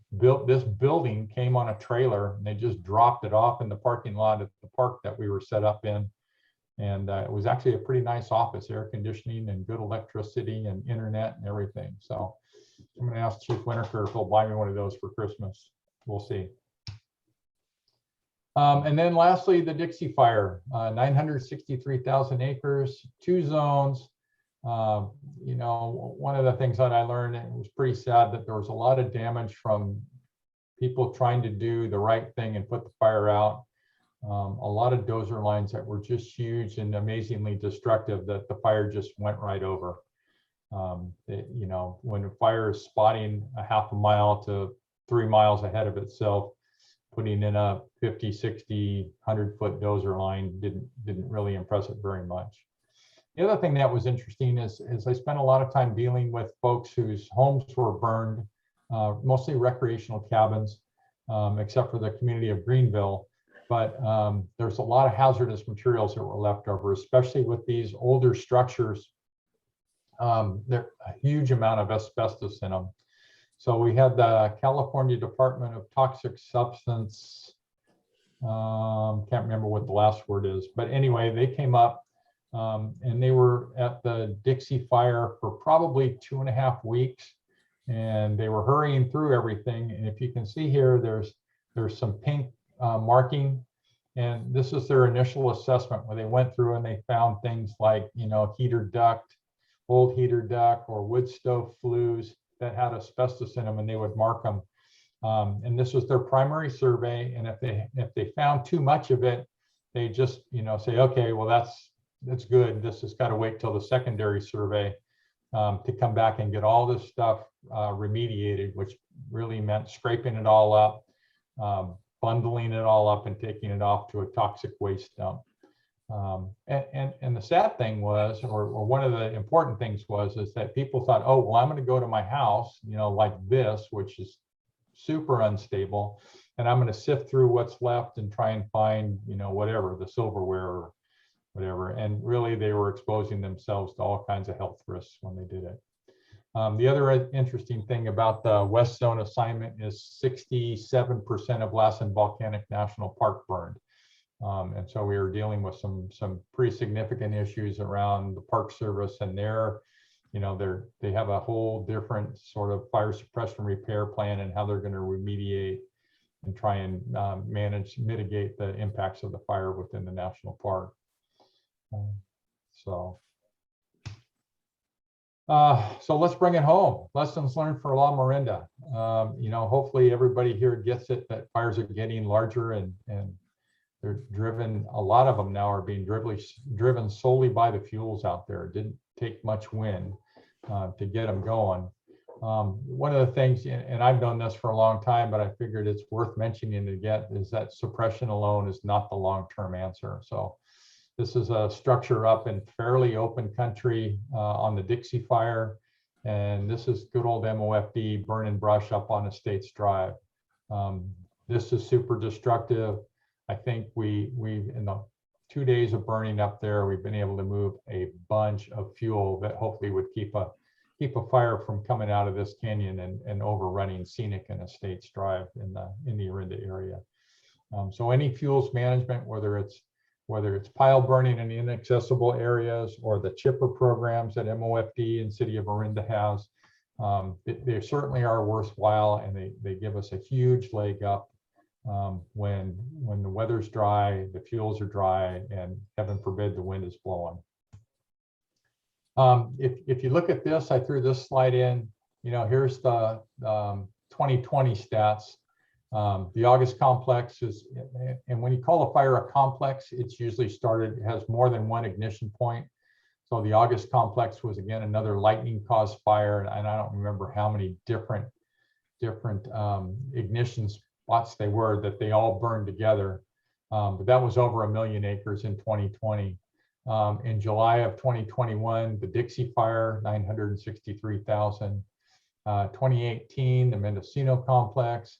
building came on a trailer, and they just dropped it off in the parking lot at the park that we were set up in. And it was actually a pretty nice office, air conditioning and good electricity and internet and everything. So I'm going to ask Chief Winterker if he'll buy me one of those for Christmas. We'll see. And then lastly, the Dixie Fire, 963,000 acres, 2 zones. You know, one of the things that I learned, it was pretty sad that there was a lot of damage from people trying to do the right thing and put the fire out. A lot of dozer lines that were just huge and amazingly destructive that the fire just went right over. You know, when a fire is spotting a half a mile to 3 miles ahead of itself, putting in a 50, 60, 100-foot dozer line didn't really impress it very much. The other thing that was interesting is I spent a lot of time dealing with folks whose homes were burned, mostly recreational cabins, except for the community of Greenville. But there's a lot of hazardous materials that were left over, especially with these older structures. There's a huge amount of asbestos in them. So we had the California Department of Toxic Substance, can't remember what the last word is, but anyway, they came up and they were at the Dixie Fire for probably 2.5 weeks, and they were hurrying through everything. And if you can see here, there's some pink marking, and this is their initial assessment where they went through and they found things like, you know, heater duct, old heater duct, or wood stove flues that had asbestos in them, and they would mark them. And this was their primary survey. And if they found too much of it, they just, you know, say, okay, well, that's good. This has got to wait till the secondary survey to come back and get all this stuff remediated, which really meant scraping it all up, bundling it all up and taking it off to a toxic waste dump. And the sad thing was, or one of the important things was, is that people thought, oh, well, I'm going to go to my house, like this, which is super unstable, and I'm going to sift through what's left and try and find, whatever, the silverware or whatever. And really, they were exposing themselves to all kinds of health risks when they did it. The other interesting thing about the West Zone assignment is 67% of Lassen Volcanic National Park burned. And so we were dealing with some pretty significant issues around the Park Service and they have a whole different sort of fire suppression repair plan and how they're going to remediate and try and mitigate the impacts of the fire within the national park. So let's bring it home. Lessons learned for Lamorinda. Hopefully everybody here gets it that fires are getting larger and they're driven. A lot of them now are being driven solely by the fuels out there. It didn't take much wind to get them going. One of the things, and I've known this for a long time, but I figured it's worth mentioning again, is that suppression alone is not the long-term answer. So this is a structure up in fairly open country on the Dixie Fire. And this is good old MOFD burning brush up on Estates Drive. This is super destructive. I think we in the 2 days of burning up there, we've been able to move a bunch of fuel that hopefully would keep a fire from coming out of this canyon and overrunning Scenic and Estates Drive in the Orinda area. So any fuels management, whether it's pile burning in inaccessible areas or the chipper programs that MOFD and City of Orinda has, they certainly are worthwhile, and they give us a huge leg up when the weather's dry, the fuels are dry, and heaven forbid the wind is blowing. If you look at this, I threw this slide in. Here's the 2020 stats. The August complex is, and when you call a fire a complex, it's usually it has more than one ignition point. So the August complex was again another lightning caused fire, and I don't remember how many different ignition spots they were that they all burned together. But that was over 1 million acres in 2020. In July of 2021, the Dixie Fire, 963,000. 2018, the Mendocino complex.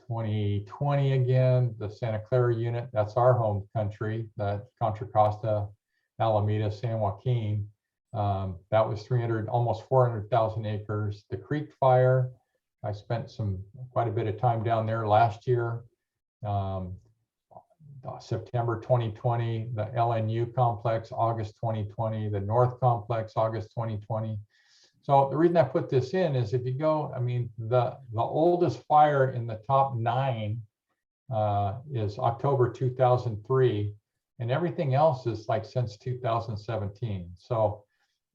2020 again, the Santa Clara unit, that's our home country, that Contra Costa, Alameda, San Joaquin. That was almost 400,000 acres. The Creek Fire, I spent quite a bit of time down there last year. September 2020, the LNU complex, August 2020, the North complex, August 2020. So the reason I put this in is if you go, the oldest fire in the top 9 is October 2003, and everything else is like since 2017. So,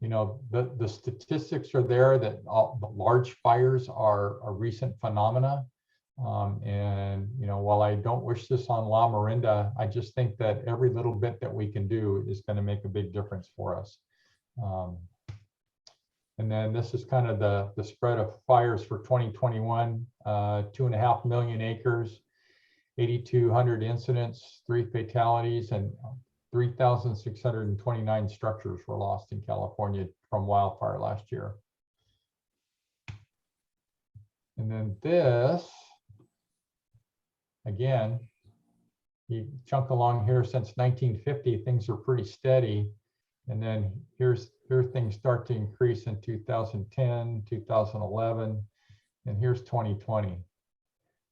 the statistics are there that the large fires are a recent phenomena. And while I don't wish this on Lamorinda, I just think that every little bit that we can do is going to make a big difference for us. And then this is kind of the spread of fires for 2021, 2.5 million acres, 8,200 incidents, 3 fatalities, and 3,629 structures were lost in California from wildfire last year. And then this, again, you chunk along here since 1950, things are pretty steady. And then here things start to increase in 2010, 2011, and here's 2020.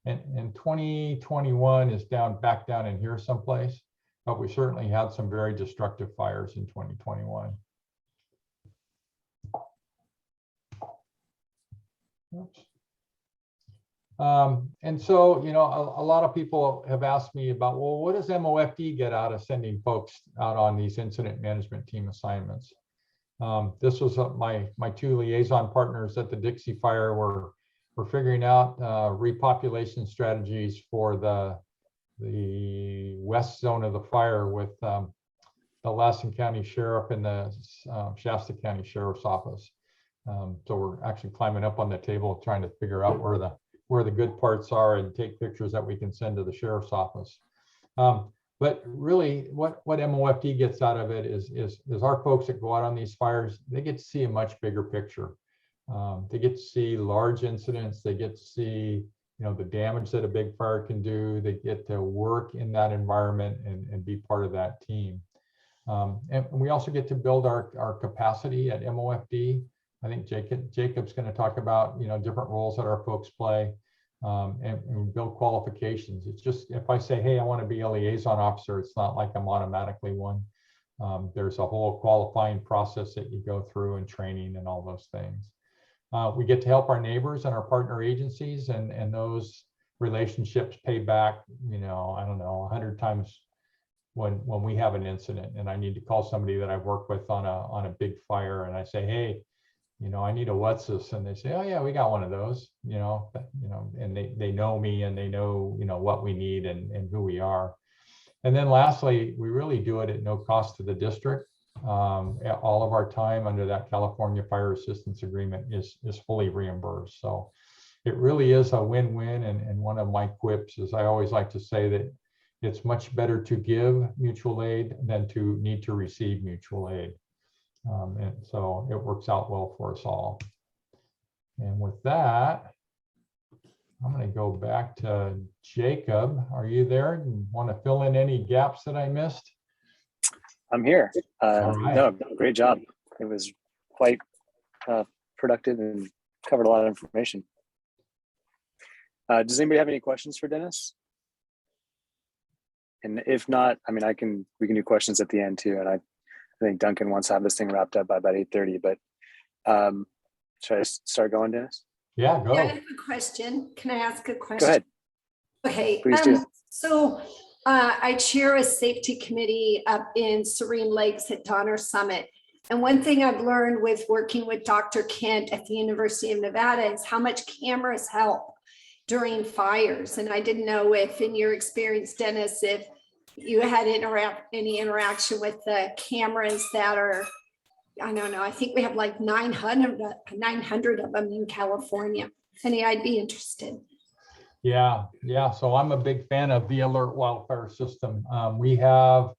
And 2021 is back down in here someplace, but we certainly had some very destructive fires in 2021. Oops. And so, a lot of people have asked me about, well, what does MOFD get out of sending folks out on these incident management team assignments? This was my 2 liaison partners at the Dixie Fire were figuring out repopulation strategies for the west zone of the fire with the Lassen County Sheriff and the Shasta County Sheriff's Office. So we're actually climbing up on the table trying to figure out where the good parts are and take pictures that we can send to the Sheriff's Office. But really, what MOFD gets out of it is our folks that go out on these fires, they get to see a much bigger picture. They get to see large incidents. They get to see, the damage that a big fire can do. They get to work in that environment and be part of that team. And we also get to build our capacity at MOFD. I think Jacob's going to talk about, different roles that our folks play. And build qualifications. It's just, if I say, hey, I want to be a liaison officer, it's not like I'm automatically one. There's a whole qualifying process that you go through and training and all those things. We get to help our neighbors and our partner agencies, and those relationships pay back, I don't know, 100 times when we have an incident and I need to call somebody that I've worked with on a big fire, and I say, hey, I need a what's this, and they say, oh yeah, we got one of those, and they know me, and they know, what we need and who we are. And then lastly, we really do it at no cost to the district. All of our time under that California Fire Assistance Agreement is fully reimbursed. So it really is a win-win. And one of my quips is, I always like to say that it's much better to give mutual aid than to need to receive mutual aid. And so it works out well for us all. And with that, I'm going to go back to Jacob. Are you there? You want to fill in any gaps that I missed? I'm here. All right. No, great job. It was quite productive and covered a lot of information. Does anybody have any questions for Dennis? And if not, I mean, we can do questions at the end too. And I think Duncan wants to have this thing wrapped up by about 8:30, but should I start going, Dennis? Yeah, go. Yeah, I have a question. Can I ask a question? Go ahead. Okay. Please do. So I chair a safety committee up in Serene Lakes at Donner Summit. And one thing I've learned with working with Dr. Kent at the University of Nevada is how much cameras help during fires. And I didn't know if, in your experience, Dennis, if you had any interaction with the cameras that are, I don't know, I think we have like 900 of them in California. I'd be interested. Yeah. So I'm a big fan of the Alert Wildfire System. We have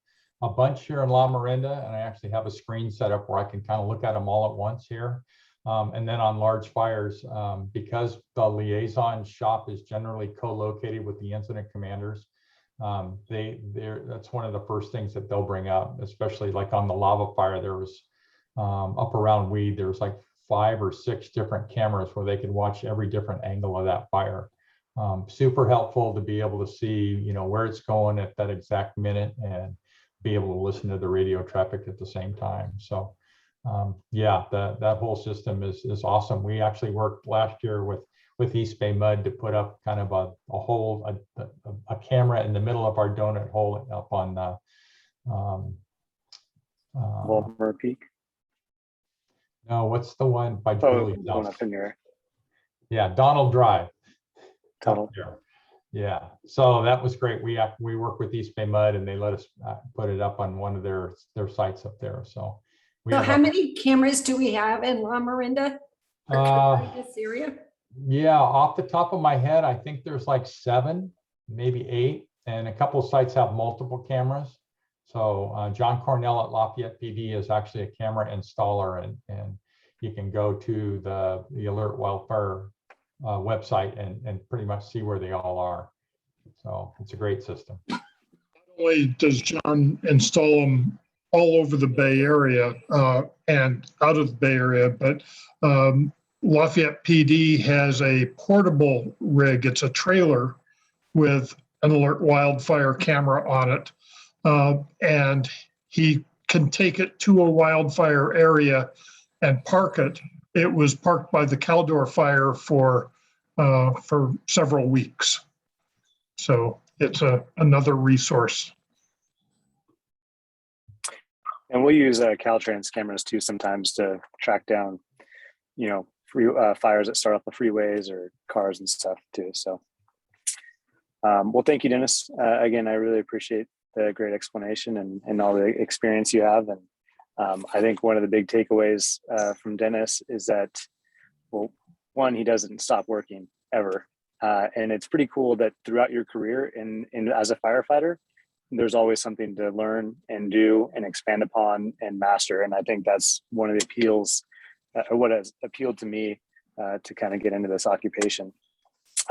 a bunch here in Lamorinda, and I actually have a screen set up where I can kind of look at them all at once here. And then on large fires, because the liaison shop is generally co-located with the incident commanders, that's one of the first things that they'll bring up, especially like on the lava fire. There was up around Weed, there was like 5 or 6 different cameras where they could watch every different angle of that fire. Super helpful to be able to see, where it's going at that exact minute and be able to listen to the radio traffic at the same time. So yeah, that whole system is awesome. We actually worked last year with East Bay Mud to put up kind of a camera in the middle of our donut hole up on Volmer Peak. no, what's the one by Oh, Julie's going house? up in your Yeah, Donald Drive. tunnel. Yeah, so that was great. We work with East Bay Mud, and they let us put it up on one of their sites up there. So How many cameras do we have in Lamorinda? This area? Yeah, off the top of my head, I think there's like 7, maybe 8, and a couple of sites have multiple cameras. So John Cornell at Lafayette PD is actually a camera installer, and you can go to the Alert Wildfire website and pretty much see where they all are. So it's a great system. Not only does John install them all over the Bay Area and out of the Bay Area, but Lafayette PD has a portable rig. It's a trailer with an Alert Wildfire camera on it. And he can take it to a wildfire area and park it. It was parked by the Caldor Fire for several weeks. So it's another resource. And we'll use Caltrans cameras too sometimes to track down, fires that start off the freeways or cars and stuff too. So, well, thank you, Dennis. Again, I really appreciate the great explanation and all the experience you have. And I think one of the big takeaways from Dennis is that, well, one, he doesn't stop working ever. And it's pretty cool that throughout your career in as a firefighter, there's always something to learn and do and expand upon and master. And I think that's one of the appeals, or what has appealed to me to kind of get into this occupation.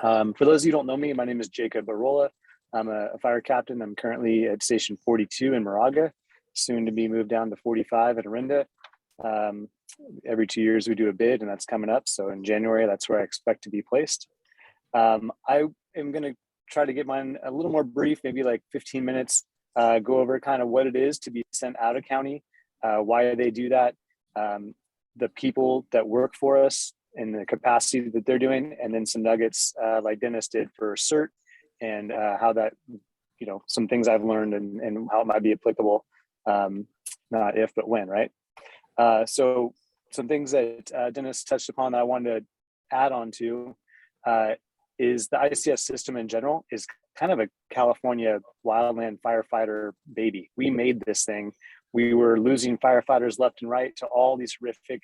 For those of you who don't know me, my name is Jacob Airola. I'm a fire captain. I'm currently at Station 42 in Moraga, soon to be moved down to 45 at Orinda. Every 2 years we do a bid, and that's coming up. So in January, that's where I expect to be placed. I am going to try to get mine a little more brief, maybe like 15 minutes, go over kind of what it is to be sent out of county, why they do that, the people that work for us and the capacity that they're doing, and then some nuggets like Dennis did for CERT, and how that, some things I've learned and how it might be applicable, not if, but when, right? So some things that Dennis touched upon that I wanted to add on to is the ICS system in general is kind of a California wildland firefighter baby. We made this thing. We were losing firefighters left and right to all these horrific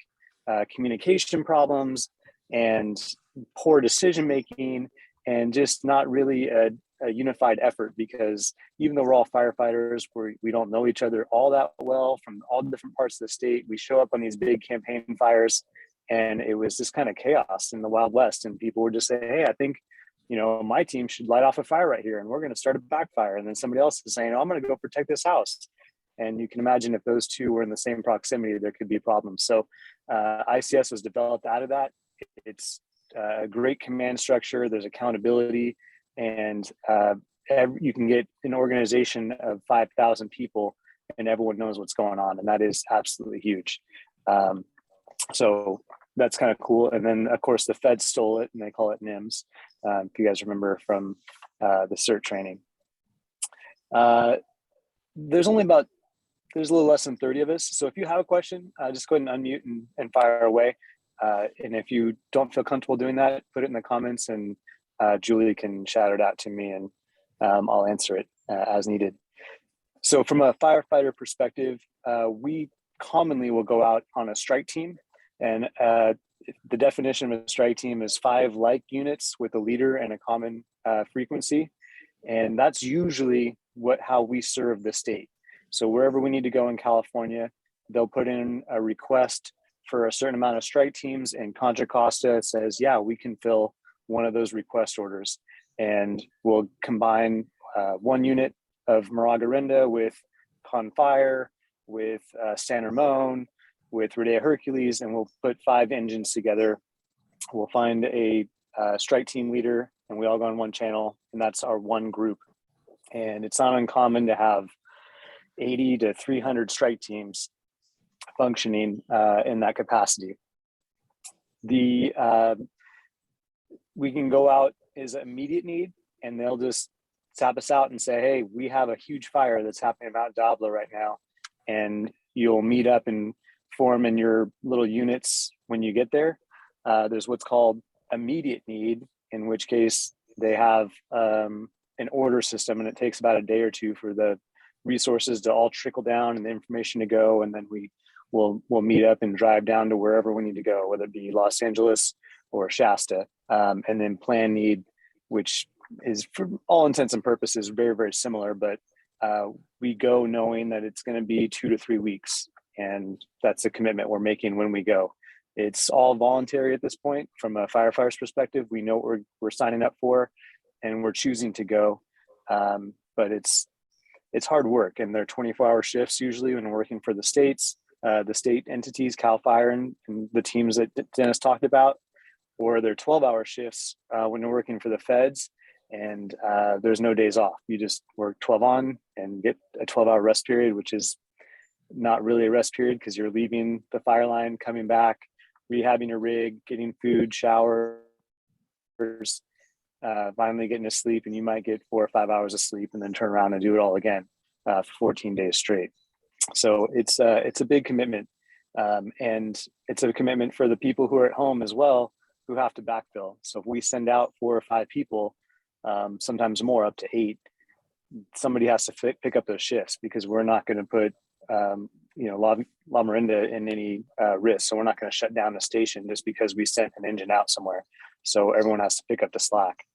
communication problems and poor decision-making, and just not really a unified effort, because even though we're all firefighters, we don't know each other all that well from all different parts of the state. We show up on these big campaign fires, and it was just kind of chaos in the Wild West. And people would just say, hey, I think, my team should light off a fire right here, and we're going to start a backfire. And then somebody else is saying, oh, I'm going to go protect this house. And you can imagine if those two were in the same proximity, there could be problems. So ICS was developed out of that. It's a great command structure. There's accountability, and you can get an organization of 5,000 people and everyone knows what's going on. And that is absolutely huge. So that's kind of cool. And then of course the feds stole it and they call it NIMS. If you guys remember from the CERT training. There's a little less than 30 of us. So if you have a question, just go ahead and unmute and fire away. And if you don't feel comfortable doing that, put it in the comments, and Julie can shout it out to me, and I'll answer it as needed. So from a firefighter perspective, we commonly will go out on a strike team. And the definition of a strike team is 5 like units with a leader and a common frequency. And that's usually how we serve the state. So wherever we need to go in California, they'll put in a request for a certain amount of strike teams, and Contra Costa says, yeah, we can fill one of those request orders. And we'll combine 1 unit of Moraga-Orinda with Caldor Fire, with San Ramon, with Rodeo Hercules, and we'll put 5 engines together. We'll find a strike team leader, and we all go on one channel, and that's our one group. And it's not uncommon to have 80 to 300 strike teams functioning in that capacity. We can go out as an immediate need, and they'll just tap us out and say, hey, we have a huge fire that's happening about Dabla right now. And you'll meet up and form in your little units when you get there. There's what's called immediate need, in which case they have an order system, and it takes about a day or two for the resources to all trickle down and the information to go. And then we'll meet up and drive down to wherever we need to go, whether it be Los Angeles or Shasta. And then plan need, which is for all intents and purposes very, very similar, but we go knowing that it's going to be 2 to 3 weeks. And that's a commitment we're making when we go. It's all voluntary at this point. From a firefighter's perspective, we know what we're signing up for, and we're choosing to go. But it's hard work, and they're 24-hour shifts usually when we're working for the states, the state entities, Cal Fire, and the teams that Dennis talked about, or they're 12-hour shifts when we're working for the feds, and there's no days off. You just work 12 on and get a 12-hour rest period, which is not really a rest period because you're leaving the fire line, coming back, rehabbing your rig, getting food, showers, finally getting to sleep, and you might get 4 or 5 hours of sleep and then turn around and do it all again for 14 days straight. So it's a big commitment, and it's a commitment for the people who are at home as well, who have to backfill. So if we send out 4 or 5 people, sometimes more, up to 8, somebody has to pick up those shifts, because we're not going to put Lamorinda in any risk. So we're not going to shut down the station just because we sent an engine out somewhere. So everyone has to pick up the slack.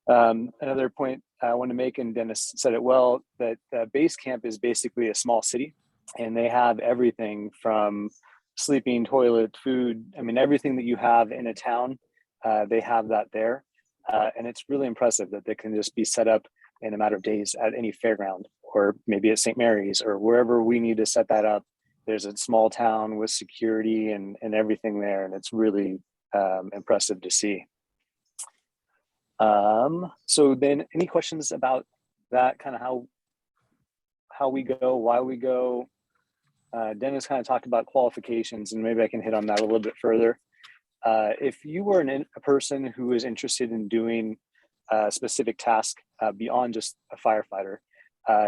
Another point I want to make, and Dennis said it well, that base camp is basically a small city, and they have everything from sleeping, toilet, food. I mean, everything that you have in a town, they have that there. And it's really impressive that they can just be set up in a matter of days at any fairground, or maybe at St. Mary's, or wherever we need to set that up. There's a small town with security and everything there, and it's really impressive to see. So then, any questions about that, kind of how we go, why we go? Dennis kind of talked about qualifications, and maybe I can hit on that a little bit further. If you were a person who is interested in doing a specific task beyond just a firefighter,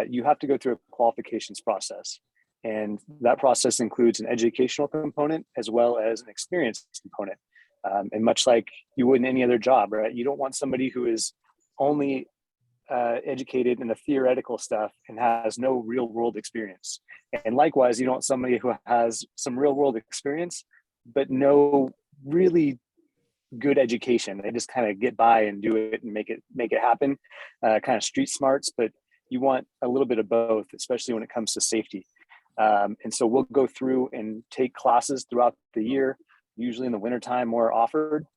you have to go through a qualifications process. And that process includes an educational component as well as an experience component. And much like you would in any other job, right? You don't want somebody who is only educated in the theoretical stuff and has no real world experience. And likewise, you don't want somebody who has some real world experience, but no really good education. They just kind of get by and do it and make it happen, kind of street smarts, but you want a little bit of both, especially when it comes to safety. And so we'll go through and take classes throughout the year, usually in the wintertime more offered.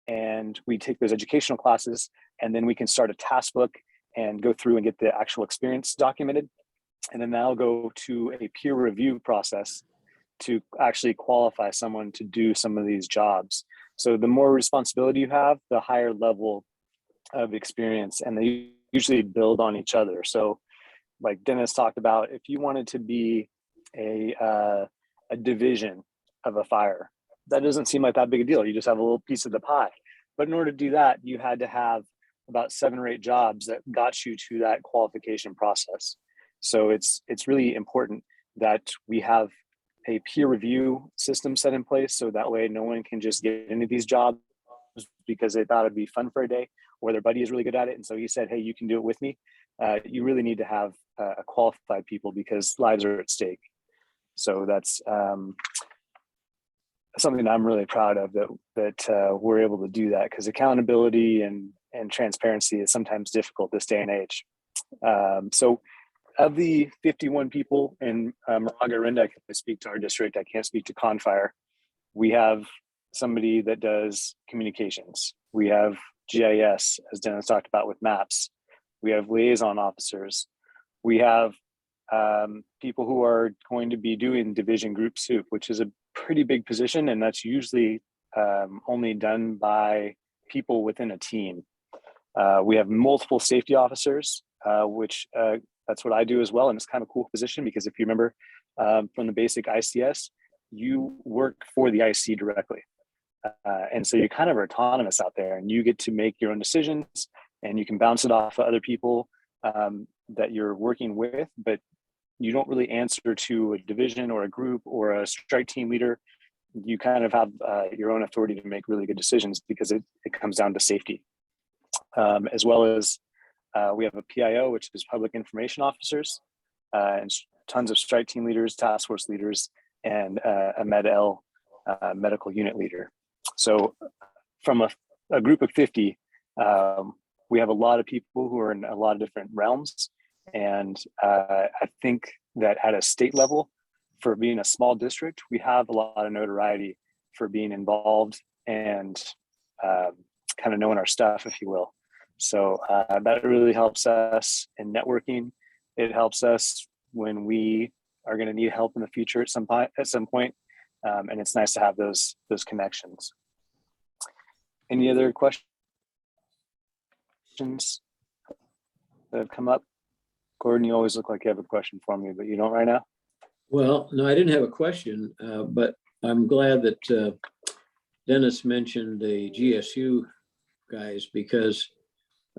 And we take those educational classes, and then we can start a task book and go through and get the actual experience documented. And then that'll go to a peer review process to actually qualify someone to do some of these jobs. So the more responsibility you have, the higher level of experience, and they usually build on each other. So like Dennis talked about, if you wanted to be a division of a fire, that doesn't seem like that big a deal. You just have a little piece of the pie. But in order to do that, you had to have about 7 or 8 jobs that got you to that qualification process. So it's really important that we have a peer review system set in place, so that way no one can just get into these jobs because they thought it'd be fun for a day, or their buddy is really good at it, and so he said, hey, you can do it with me. You really need to have a qualified people because lives are at stake. So that's something I'm really proud of, that we're able to do that, because accountability and transparency is sometimes difficult this day and age. So of the 51 people in Moraga-Orinda, I can speak to our district, I can't speak to Confire. We have somebody that does communications. We have GIS, as Dennis talked about, with maps. We have liaison officers. We have people who are going to be doing division group soup, which is a pretty big position, and that's usually only done by people within a team. We have multiple safety officers, which that's what I do as well, and it's kind of a cool position because if you remember from the basic ICS, you work for the IC directly. And so you kind of are autonomous out there, and you get to make your own decisions, and you can bounce it off of other people that you're working with, but you don't really answer to a division or a group or a strike team leader. You kind of have your own authority to make really good decisions because it comes down to safety. As well as we have a PIO, which is public information officers, and tons of strike team leaders, task force leaders, and a Med-L medical unit leader. So from a group of 50, we have a lot of people who are in a lot of different realms. And I think that at a state level, for being a small district, we have a lot of notoriety for being involved and kind of knowing our stuff, if you will. So that really helps us in networking. It helps us when we are going to need help in the future at some point. And it's nice to have those connections. Any other questions that have come up? Gordon, you always look like you have a question for me, but you don't right now? Well, no, I didn't have a question, but I'm glad that Dennis mentioned the GSU guys, because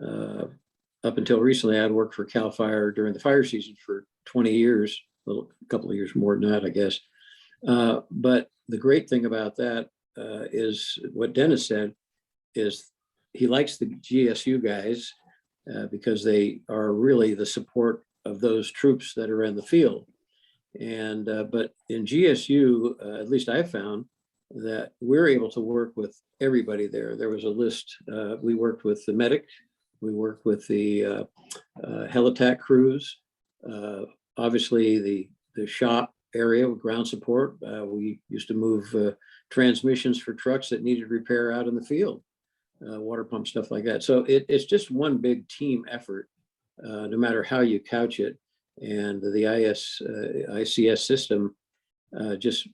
up until recently, I'd worked for CAL FIRE during the fire season for 20 years, a couple of years more than that, I guess. But the great thing about that is what Dennis said, is he likes the GSU guys because they are really the support of those troops that are in the field. And but in GSU, at least I found, that we're able to work with everybody there. There was a list. We worked with the medic. We worked with the helitack crews. Obviously, the shop area with ground support. We used to move transmissions for trucks that needed repair out in the field, water pump, stuff like that. So it's just one big team effort, no matter how you couch it. And the ICS system just,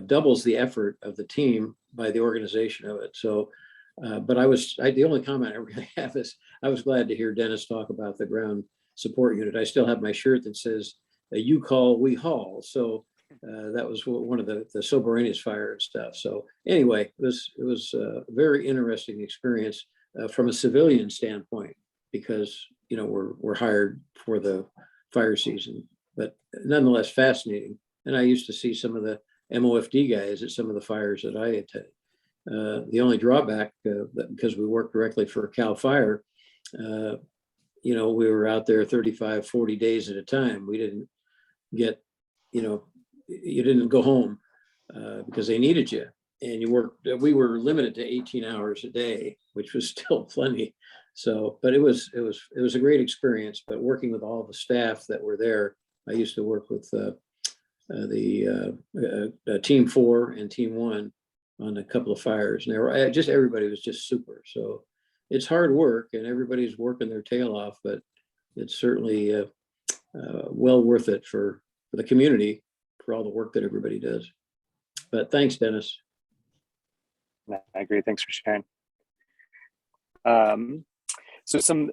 doubles the effort of the team by the organization of it. So, but the only comment I really have is I was glad to hear Dennis talk about the ground support unit. I still have my shirt that says, "You call, we haul." So that was one of the Soberanis fire and stuff. So anyway, it was a very interesting experience from a civilian standpoint, because we're hired for the fire season, but nonetheless fascinating. And I used to see some of the MOFD guys at some of the fires that I attended. The only drawback, because we worked directly for Cal Fire, we were out there 35, 40 days at a time. We didn't get, you didn't go home because they needed you. And we were limited to 18 hours a day, which was still plenty. So, but it was a great experience. But working with all the staff that were there, I used to work with the Team 4 and Team 1 on a couple of fires, and they were everybody was just super. So it's hard work, and everybody's working their tail off, but it's certainly well worth it for the community, for all the work that everybody does. But thanks, Dennis. I agree. Thanks for sharing. So some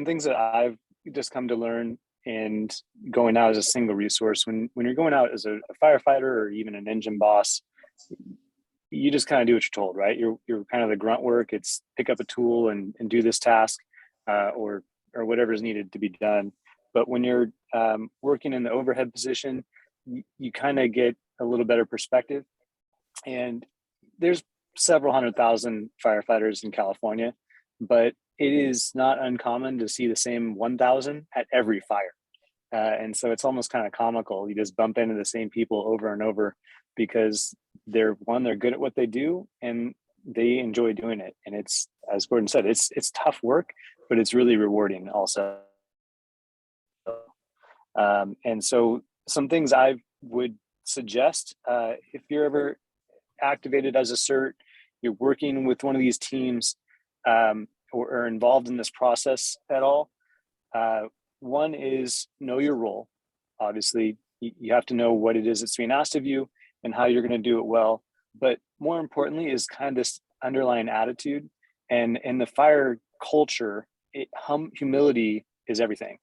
things that I've just come to learn, and going out as a single resource, when you're going out as a firefighter or even an engine boss, you just kind of do what you're told, right? You're kind of the grunt work. It's pick up a tool and do this task, or whatever is needed to be done. But when you're working in the overhead position, you kind of get a little better perspective. And there's several 100,000 firefighters in California, but it is not uncommon to see the same 1,000 at every fire. And so it's almost kind of comical. You just bump into the same people over and over, because they're good at what they do and they enjoy doing it. And it's, as Gordon said, it's tough work, but it's really rewarding also. And so some things I would suggest, if you're ever activated as a CERT, you're working with one of these teams, or involved in this process at all, one is know your role. Obviously, you have to know what it is that's being asked of you and how you're going to do it well. But more importantly is kind of this underlying attitude. And in the fire culture, humility is everything.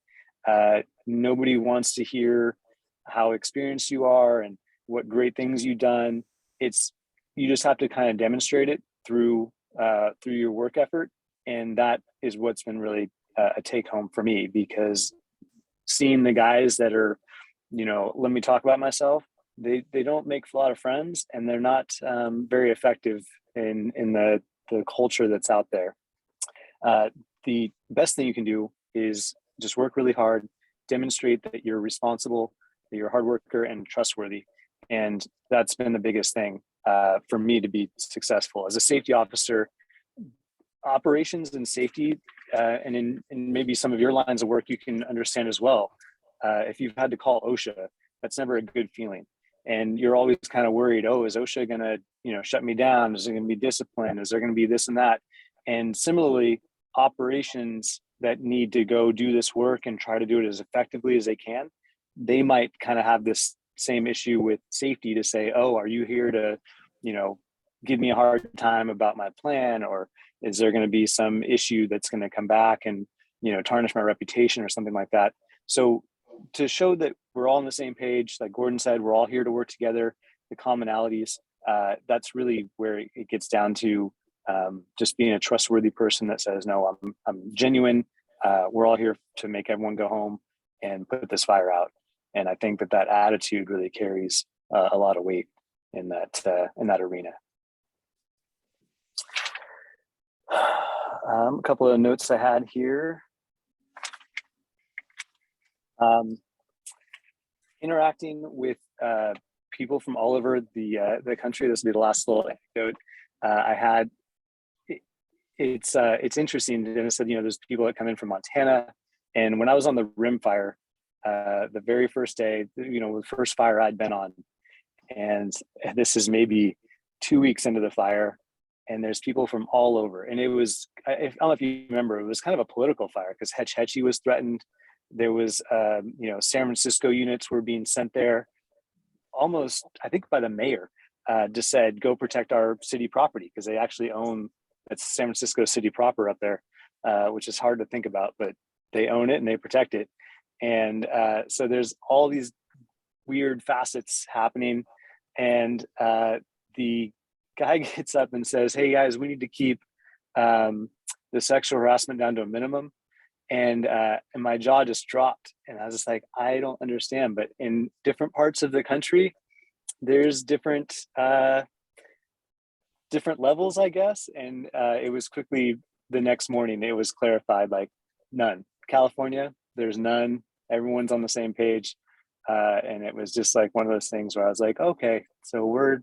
Nobody wants to hear how experienced you are and what great things you've done. You just have to kind of demonstrate it through your work effort. And that is what's been really a take home for me, because seeing the guys that are, let me talk about myself, they don't make a lot of friends, and they're not very effective in the culture that's out there. The best thing you can do is just work really hard, demonstrate that you're responsible, that you're a hard worker and trustworthy. And that's been the biggest thing for me to be successful. As a safety officer, operations and safety, and in maybe some of your lines of work, you can understand as well. If you've had to call OSHA, that's never a good feeling. And you're always kind of worried, is OSHA going to, shut me down? Is there going to be discipline? Is there going to be this and that? And similarly, operations that need to go do this work and try to do it as effectively as they can, they might kind of have this same issue with safety to say, are you here to, give me a hard time about my plan? Or is there going to be some issue that's going to come back and, tarnish my reputation or something like that? So to show that we're all on the same page, like Gordon said, we're all here to work together, the commonalities, that's really where it gets down to just being a trustworthy person that says, no, I'm genuine. We're all here to make everyone go home and put this fire out. And I think that attitude really carries a lot of weight in that arena. A couple of notes I had here. Interacting with people from all over the country. This will be the last little anecdote I had. It's interesting. Dennis said, there's people that come in from Montana. And when I was on the Rim fire, the very first day, the first fire I'd been on, and this is maybe 2 weeks into the fire, and there's people from all over. And it was, I don't know if you remember, it was kind of a political fire because Hetch Hetchy was threatened. There was, San Francisco units were being sent there almost, I think, by the mayor, just said, go protect our city property, because they actually own, it's San Francisco city proper up there, which is hard to think about, but they own it and they protect it. And so there's all these weird facets happening. And the guy gets up and says, hey guys, we need to keep the sexual harassment down to a minimum. And my jaw just dropped. And I was just like, I don't understand. But in different parts of the country, there's different levels, I guess. And it was quickly the next morning, it was clarified, like, none. California, there's none. Everyone's on the same page. And it was just like one of those things where I was like, okay, so we're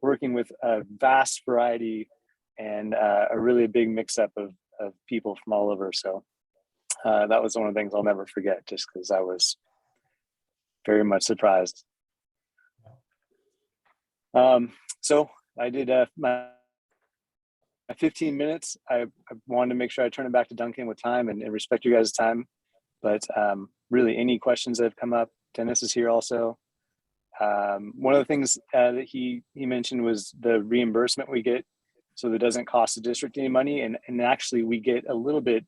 working with a vast variety and a really big mix up of people from all over. So that was one of the things I'll never forget, just because I was very much surprised. So I did my 15 minutes. I wanted to make sure I turn it back to Duncan with time and respect you guys' time. But really, any questions that have come up, Dennis is here also. One of the things that he mentioned was the reimbursement we get, so that doesn't cost the district any money. And actually, we get a little bit,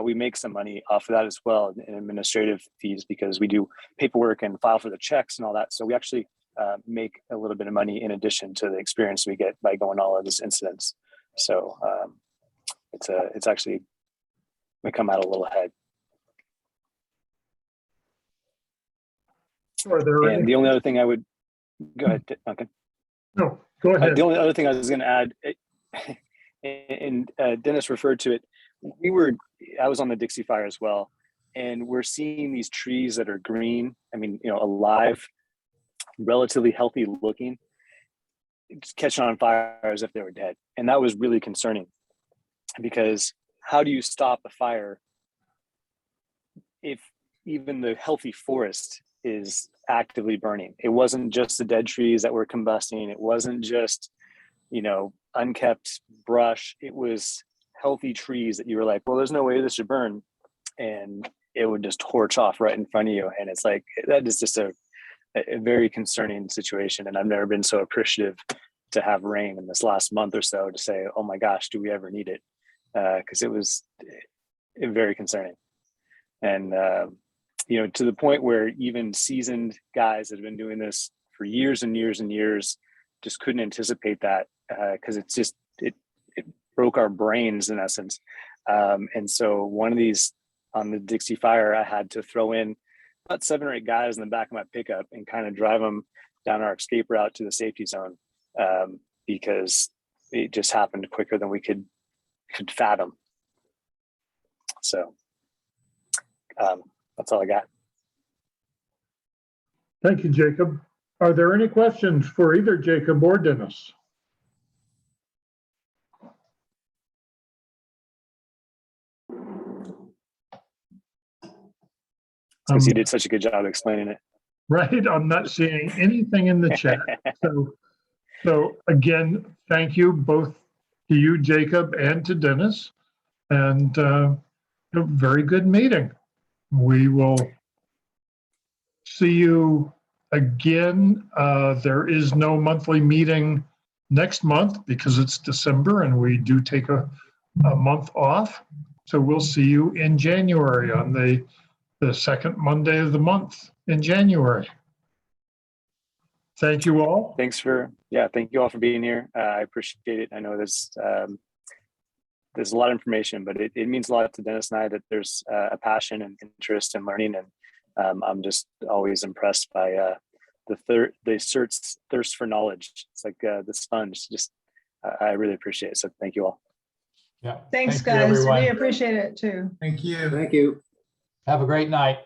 we make some money off of that as well in administrative fees, because we do paperwork and file for the checks and all that. So we actually make a little bit of money in addition to the experience we get by going all of these incidents. So it's actually, we come out a little ahead. And the only other thing I would, go ahead, Duncan. No, go ahead. The only other thing I was going to add, and Dennis referred to it, I was on the Dixie Fire as well, and we're seeing these trees that are green, alive, relatively healthy looking, just catching on fire as if they were dead. And that was really concerning, because how do you stop a fire if even the healthy forest is actively burning? It wasn't just the dead trees that were combusting. It wasn't just, unkept brush. It was healthy trees that you were like, well, there's no way this should burn. And it would just torch off right in front of you. And it's like, that is just a very concerning situation. And I've never been so appreciative to have rain in this last month or so to say, oh my gosh, do we ever need it? Because it was very concerning. And, to the point where even seasoned guys that have been doing this for years and years and years just couldn't anticipate that, because it's just, it broke our brains in essence. And so one of these on the Dixie Fire, I had to throw in about 7 or 8 guys in the back of my pickup and kind of drive them down our escape route to the safety zone, because it just happened quicker than we could fathom. So that's all I got. Thank you, Jacob. Are there any questions for either Jacob or Dennis? Because you did such a good job explaining it. Right, I'm not seeing anything in the chat. So again, thank you both to you, Jacob, and to Dennis. And a very good meeting. We will see you again. There is no monthly meeting next month because it's December and we do take a month off. So we'll see you in January on the second Monday of the month in January. Thank you all. Thank you all for being here. I appreciate it. I know there's a lot of information, but it means a lot to Dennis and I that there's a passion and interest in learning. And I'm just always impressed by the CERT's thirst for knowledge. It's like the sponge. Just I really appreciate it. So thank you all. Yeah. Thanks, Thank you, guys. everyone. We appreciate it too. Thank you. Thank you. Have a great night.